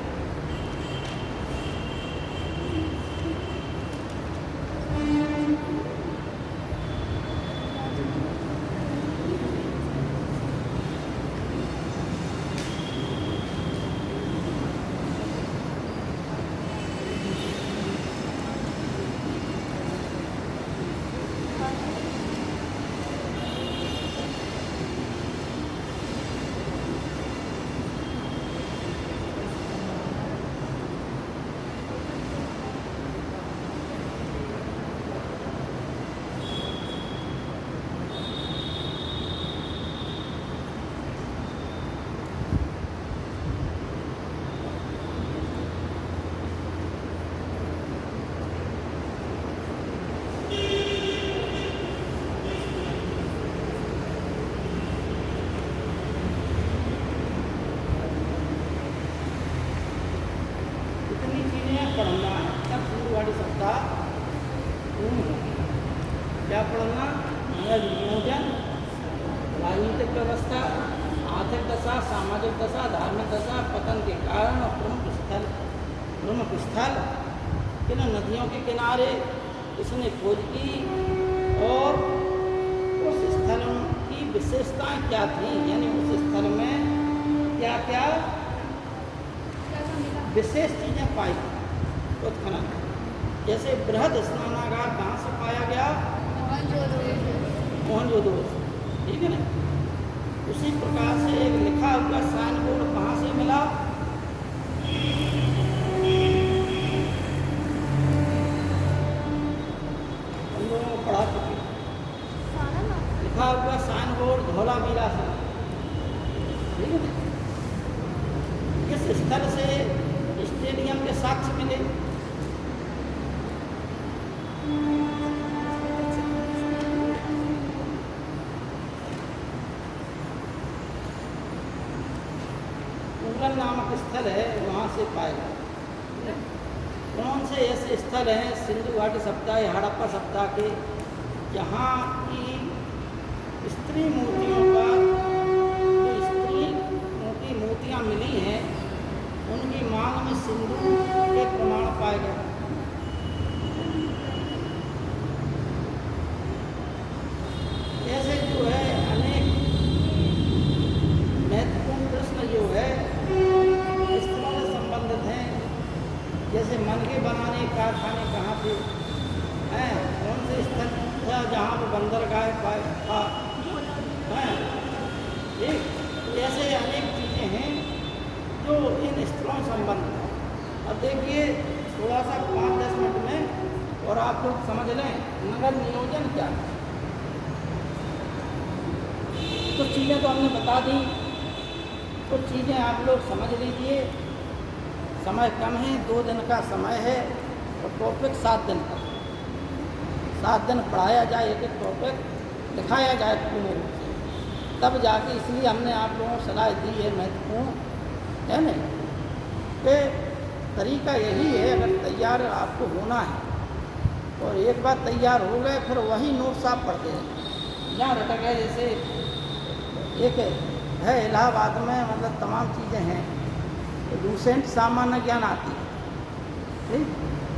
पढ़ना है, तब सिंधु घाटी सभ्यता क्या पढ़ना? नियोजन, राजनीतिक व्यवस्था, आर्थिक दशा, सामाजिक दशा, धार्मिक दशा, पतन के कारण और प्रमुख स्थल किन नदियों के किनारे इसने खोज की और उस स्थलों की विशेषताएं क्या थी, यानी उस स्थल में क्या क्या विशेष चीज़ें पाई उत्खनन। जैसे बृहद स्नानागार कहाँ से पाया गया? मोहनजोदड़ो से, ठीक है ना। उसी प्रकार से एक लिखा हुआ साइन बोर्ड कहाँ से मिला? हम लोगों को पढ़ा चुके। लिखा हुआ साइन बोर्ड धौलावीरा से, ठीक है ना। किस स्थल से स्टेडियम के साक्ष्य मिले? पूरन नामक स्थल है, वहाँ से पाया गया। से ऐसे स्थल हैं सिंधु घाटी सप्ताह या हड़प्पा सप्ताह के, जहाँ की स्त्री मूर्तियों का जो स्त्री की मूर्तियाँ मिली हैं उनकी मांग में सिंधु के प्रमाण पाए गए। ऐसे जो है अनेक महत्वपूर्ण प्रश्न जो है स्थलों से संबंधित हैं। जैसे मनके बनाने कारखाने कहाँ थे, हैं कौन से स्थल था जहाँ पर बंदरगाह था, हैं ठीक। ऐसे अनेक चीज़ें हैं जो इन स्थलों से संबंधित हैं। अब देखिए थोड़ा सा 5-10 मिनट में और आप लोग समझ लें नगर नियोजन क्या है। कुछ चीज़ें तो हमने बता दी, कुछ चीज़ें आप लोग समझ लीजिए। समय कम है, 2 दिन का समय है और टॉपिक 7 दिन का। 7 दिन पढ़ाया जाए, एक एक टॉपिक लिखाया जाए पूर्ण रूप से, तब जाके इसलिए हमने आप लोगों को सलाह दी है महत्वपूर्ण है नहीं कि तरीका यही है। अगर तैयार आपको होना है और एक बार तैयार हो गए फिर वही नोट्स आप पढ़ते हैं। जहाँ रट गए, जैसे एक है इलाहाबाद में, मतलब तमाम चीज़ें हैं। तो लूसेंट सामान्य ज्ञान आती है, ठीक।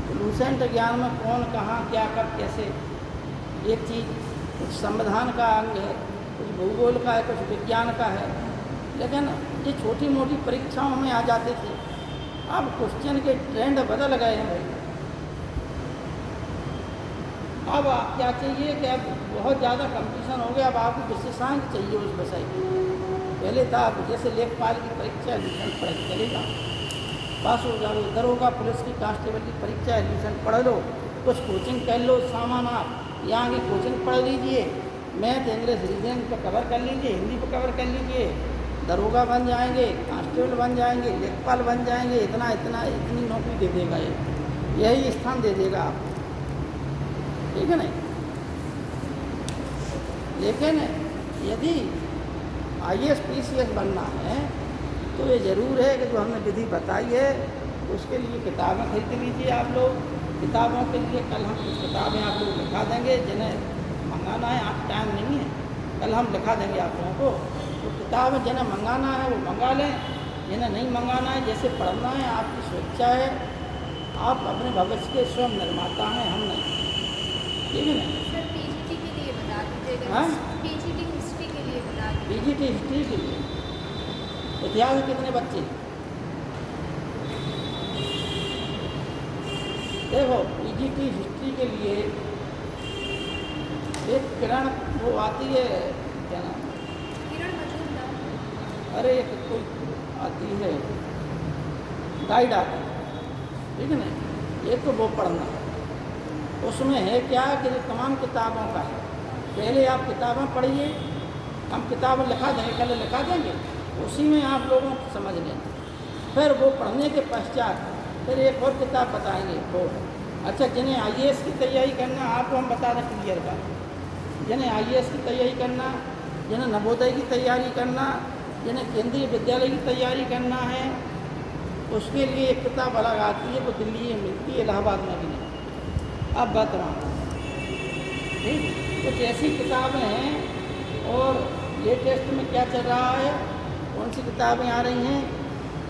तो लूसेंट ज्ञान में कौन कहाँ क्या कब कैसे एक चीज़, कुछ संविधान का अंग है, कुछ भूगोल का है, कुछ विज्ञान का है। लेकिन ये छोटी मोटी परीक्षाओं में आ जाते थे। अब क्वेश्चन के ट्रेंड बदल गए हैं भाई। अब क्या चाहिए कि अब बहुत ज़्यादा कंपटीशन हो गया। अब आपको विशेषांक चाहिए उस विषय की। पहले था जैसे लेखपाल की परीक्षा एडमिशन पढ़ चलेगा, पास हो जाओ। दरोगा पुलिस की कांस्टेबल की परीक्षा एडमिशन पढ़ लो, कुछ कोचिंग कर लो, सामान आप यहाँ की कोचिंग पढ़ लीजिए, मैथ इंग्लिश रीजनिंग पर कवर कर लीजिए, हिंदी पर कवर कर लीजिए, दरोगा बन जाएंगे, कांस्टेबल बन जाएंगे, लेखपाल बन जाएंगे। इतनी नौकरी दे देगा ये, यही स्थान दे देगा आपको, ठीक है नहीं। लेकिन यदि IAS PCS बनना है तो ये ज़रूर है कि जो हमने विधि बताई है उसके लिए किताबें खरीद लीजिए आप लोग। किताबों के लिए कल हम कुछ किताबें आप लोग लिखा देंगे, जिन्हें मंगाना है, आप टाइम नहीं है, कल हम लिखा देंगे आप लोगों को। तो किताबें जिन्हें मंगाना है वो मंगा लें, जिन्हें नहीं मंगाना है, जैसे पढ़ना है आपकी स्वेच्छा है। आप अपने भविष्य के स्वयं निर्माता हैं, हम नहीं, ठीक है ना। सर PGT के लिए बता दीजिएगा। हाँ? PGT हिस्ट्री के लिए बता दीजिए। PGT हिस्ट्री के लिए इतिहास में कितने बच्चे? देखो PGT हिस्ट्री के लिए एक किरण वो आती है, क्या नाम? किरण मजूमदार। अरे एक कोई आती है गाइड आती है, ठीक है ना। एक तो वो पढ़ना, उसमें है क्या कि जो तमाम किताबों का है, पहले आप किताबें पढ़िए, हम किताबें लिखा देंगे, कल लिखा देंगे, उसी में आप लोगों को समझ लें। फिर वो पढ़ने के पश्चात फिर एक और किताब बताएंगे वो। अच्छा, जिन्हें IAS की तैयारी करना, आपको हम बता दें क्लियर का, जिन्हें IAS की तैयारी करना, जिन्हें नवोदय की तैयारी करना, जिन्हें केंद्रीय विद्यालय की तैयारी करना है, उसके लिए एक किताब अलग आती है, वो दिल्ली में मिलती है, इलाहाबाद में भी नहीं। अब बात वहाँ ठीक, कुछ ऐसी किताबें हैं। और लेटेस्ट में क्या चल रहा है, कौन सी किताबें आ रही हैं,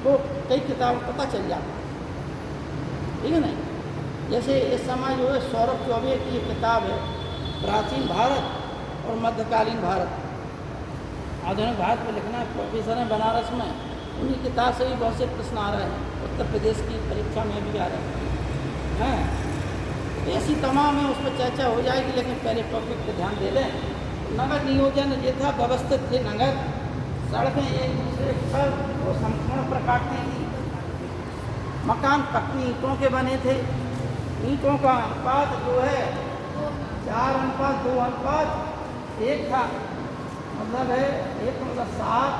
वो कई किताबें पता चल जाता है, ठीक है नहीं। जैसे इस समय जो है सौरभ चौबे की एक किताब है, प्राचीन भारत और मध्यकालीन भारत, आधुनिक भारत में लिखना है, प्रोफेसर हैं बनारस में, उन्हीं किताब से भी बहुत से प्रश्न आ रहे हैं, उत्तर प्रदेश की परीक्षा में भी आ रहे हैं। ऐसी तमाम है, उस पर चर्चा हो जाएगी, लेकिन पहले टॉपिक पर ध्यान दे लें। नगर नियोजन ये था, व्यवस्थित थे नगर, सड़कें एक दूसरे पर वो संपूर्ण प्रकार की थी, मकान पक्की ईंटों के बने थे, ईंटों का अनुपात जो है 4:2:1 था, मतलब है 1 मतलब 7,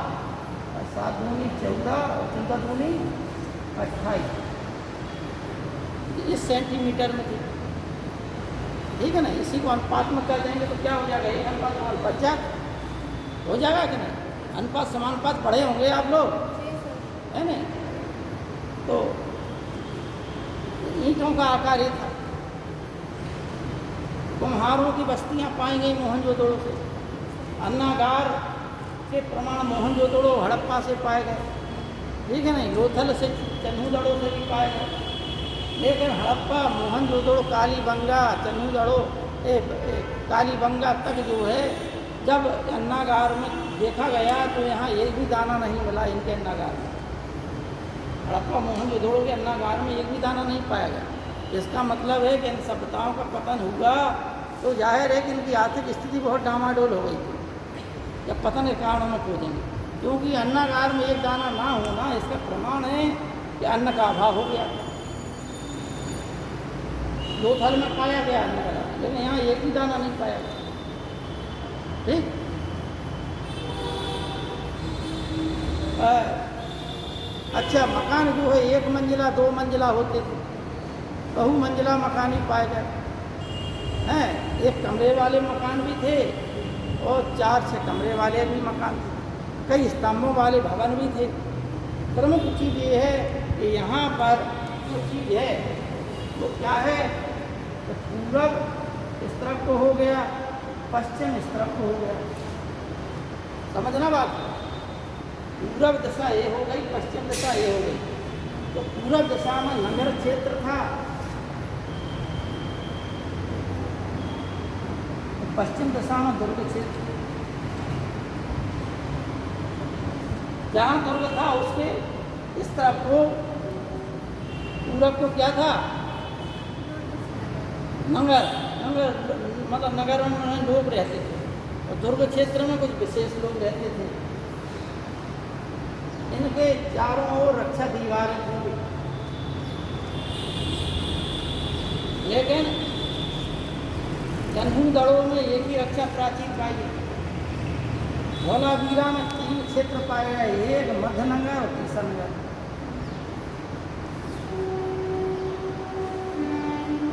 7 दूनी 14 और 14 दूनी 28, इस सेंटीमीटर में थी, ठीक है ना। इसी को अनुपात में कर देंगे तो क्या हो जाएगा, 1 अनुपात बच जाए, हो जाएगा कि नहीं। अनुपात समानुपात पढ़े होंगे आप लोग, है नहीं। तो ईंटों का आकार ये था। कुम्हारों की बस्तियां पाई गई मोहनजोदड़ो से। अन्नागार के प्रमाण मोहनजोदड़ो हड़प्पा से पाए गए, ठीक है नहीं, लोथल से चन्हूदड़ो से भी पाए गए। लेकिन हड़प्पा, मोहनजोदड़ो, कालीबंगा, चन्हूदड़ो, कालीबंगा तक जो है, जब अन्नागार में देखा गया तो यहाँ एक भी दाना नहीं मिला इनके अन्नागार में। हड़प्पा मोहनजोदड़ो के अन्नागार में एक भी दाना नहीं पाया गया। इसका मतलब है कि इन सभ्यताओं का पतन हुआ तो जाहिर है कि इनकी आर्थिक स्थिति बहुत डामाडोल हो गई थी। जब पतन के कारणों में खोजेंगे, क्योंकि अन्नागार में एक दाना ना होना इसका प्रमाण है कि अन्न का अभाव हो गया। लोथल में पाया गया अन्न का दाना, लेकिन यहाँ एक भी दाना नहीं पाया गया। ठीक, अच्छा, मकान जो है एक मंजिला, दो मंजिला होते थे, बहुमंजिला मकान ही पाए गए हैं। एक कमरे वाले मकान भी थे और 4-6 कमरे वाले भी मकान थे, कई स्तंभों वाले भवन भी थे। प्रमुख चीज़ ये है कि यहाँ पर जो चीज़ है वो क्या है, तो पूरब इस तरफ को हो गया, पश्चिम इस तरफ को हो गया। समझना बात, पूरब दिशा ये हो गई, पश्चिम दिशा ये हो गई। तो पूरब दिशा में नगर क्षेत्र था, पश्चिम दिशा में दुर्ग क्षेत्र। जहाँ दुर्ग था उसके इस तरफ को, पूरब को क्या था, नगर, मतलब नगर में लोग रहते थे, और दुर्ग क्षेत्र में कुछ विशेष लोग रहते थे। इनके चारों ओर रक्षा दीवारें थी, लेकिन चन्हूदड़ो में एक ही रक्षा प्राचीर पाई गई। धौलावीरा में 3 क्षेत्र पाए गए, एक मध्यनगर और किशननगर।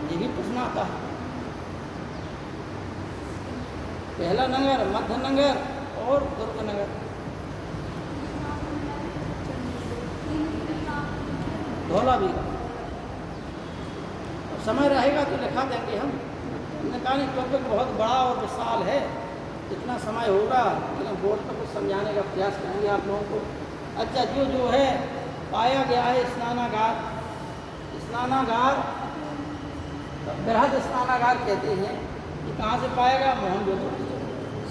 ये भी प्रश्न आता है, पहला नगर, मध्यनगर और दुर्गनगर। धौलावीरा समय रहेगा तो लिखा देंगे हम। कहानी टॉपिक बहुत बड़ा और विशाल है, जितना समय होगा लेकिन बोर्ड पर कुछ समझाने का प्रयास करेंगे आप लोगों को। अच्छा, जो है पाया गया है स्नानागार, स्नानागार बृहद स्नानागार कहते हैं। ये कहाँ से पाएगा, मोहनजोदड़ो।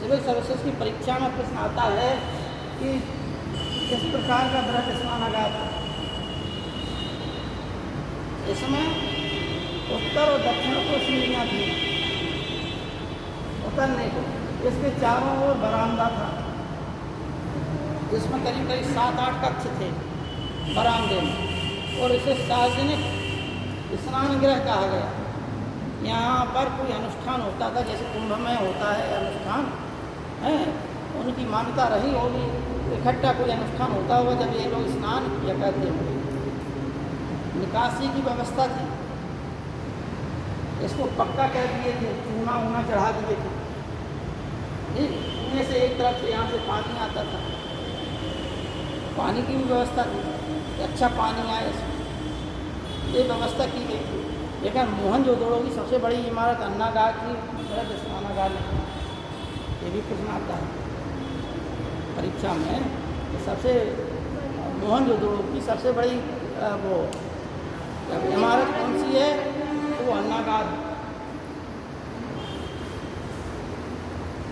सिविल सर्विसेज की परीक्षा में प्रश्न आता है कि किस प्रकार का बृहद स्नानागार था। इसमें उत्तर और दक्षिण को सीढ़ियाँ थी, उत्तर नहीं को, इसके चारों ओर बरामदा था, जिसमें करीब 7-8 कक्ष थे बरामदे में, और इसे सार्वजनिक स्नान गृह कहा गया। यहाँ पर कोई अनुष्ठान होता था, जैसे कुंभ में होता है अनुष्ठान है, उनकी मान्यता रही होगी, इकट्ठा कोई अनुष्ठान होता होगा जब ये लोग स्नान किया करते होंगे। निकासी की व्यवस्था थी, इसको पक्का कर दिए थे, चूना ऊना चढ़ा दिए थे। इनमें से एक तरफ से यहाँ से पानी आता था, पानी की भी व्यवस्था थी, अच्छा पानी आए इसमें, ये व्यवस्था की गई थी। लेकिन मोहनजोदड़ो की सबसे बड़ी इमारत अन्नागार की बृहद स्नानागार में, ये भी प्रश्न आता है परीक्षा में। सबसे मोहनजोदड़ो की सबसे बड़ी वो इमारत कौन सी है, तो वो अन्नागार।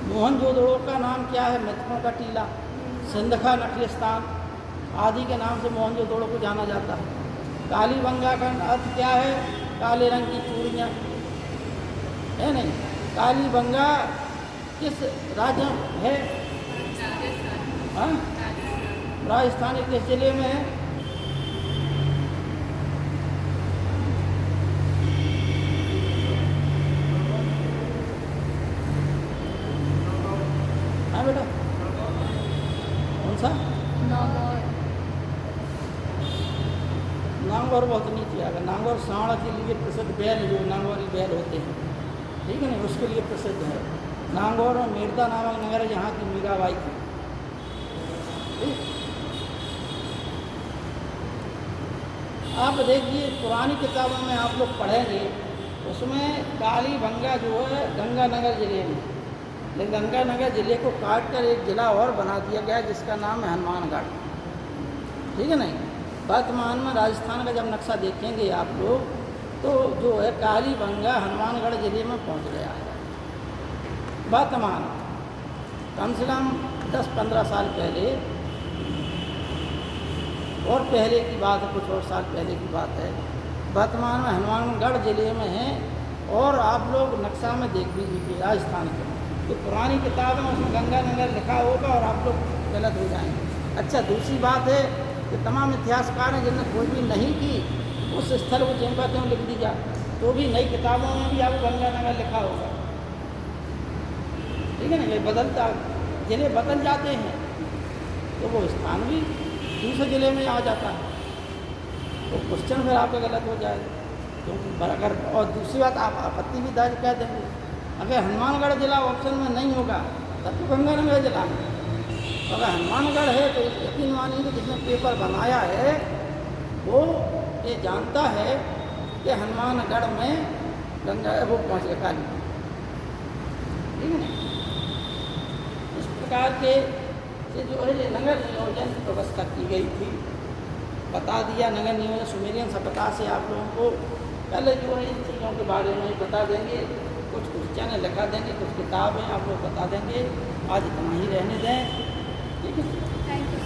मोहनजोदड़ो का नाम क्या है, मृतकों का टीला, सिंधखा नखलिस्तान आदि के नाम से मोहनजोदड़ो को जाना जाता है। कालीबंगा का अर्थ क्या है, काले रंग की चूड़ियाँ, है नहीं। कालीबंगा किस राज्य में है, हाँ, राजस्थान के किस जिले में है, हाँ बेटा, कौन सा, नांगौर बहुत नीचे आएगा। नांगौर सांवड़ा के लिए प्रसिद्ध बैल, जो नांगौरी बैल होते हैं, ठीक है ना, उसके लिए प्रसिद्ध है। नांगौर में मेरदा नामक नगर है, जहाँ की मीराबाई थी। आप देखिए पुरानी किताबों में आप लोग पढ़ेंगे, उसमें कालीबंगा जो है गंगानगर ज़िले में, लेकिन गंगानगर ज़िले को काट कर एक ज़िला और बना दिया गया जिसका नाम है हनुमानगढ़। ठीक है नहीं, वर्तमान में राजस्थान का जब नक्शा देखेंगे आप लोग तो जो है कालीबंगा हनुमानगढ़ ज़िले में पहुंच गया है। वर्तमान कम से कम 10-15 साल पहले और पहले की बात है, कुछ और साल पहले की बात है, वर्तमान में हनुमानगढ़ ज़िले में है। और आप लोग नक्शा में देख भी लीजिए राजस्थान के, तो पुरानी किताब है उसमें गंगानगर लिखा होगा और आप लोग गलत हो जाएंगे। अच्छा, दूसरी बात है कि तमाम इतिहासकार हैं जिनने खोजबीन नहीं की, उस स्थल को ज्यों का त्यों लिख दी जाए, तो भी नई किताबों में भी आपको गंगानगर लिखा होगा। ठीक है ना, ये बदलता, ज़िले बदल जाते हैं तो वो स्थान भी दूसरे ज़िले में आ जाता है, तो क्वेश्चन फिर आपका गलत हो जाएगा। क्योंकि अगर, और दूसरी बात आप आपत्ति भी दर्ज कर देंगे, अगर हनुमानगढ़ ज़िला ऑप्शन में नहीं होगा तब तो गंगानगर ज़िला है। अगर हनुमानगढ़ है तो यकीन मानिए कि जिसने पेपर बनाया है वो ये जानता है कि हनुमानगढ़ में गंगा वो पहुँच गया काली। ठीक है ना, इस प्रकार के से जो है नगर नियोजन की व्यवस्था की गई थी। बता दिया नगर नियोजन सुमेरियन सभ्यता से आप लोगों को पहले जो है इन चीज़ों के बारे में बता देंगे, कुछ क्वेश्चन लिखा देंगे, कुछ किताबें आप लोग बता देंगे। आज इतना ही रहने दें। ठीक है। Thank you.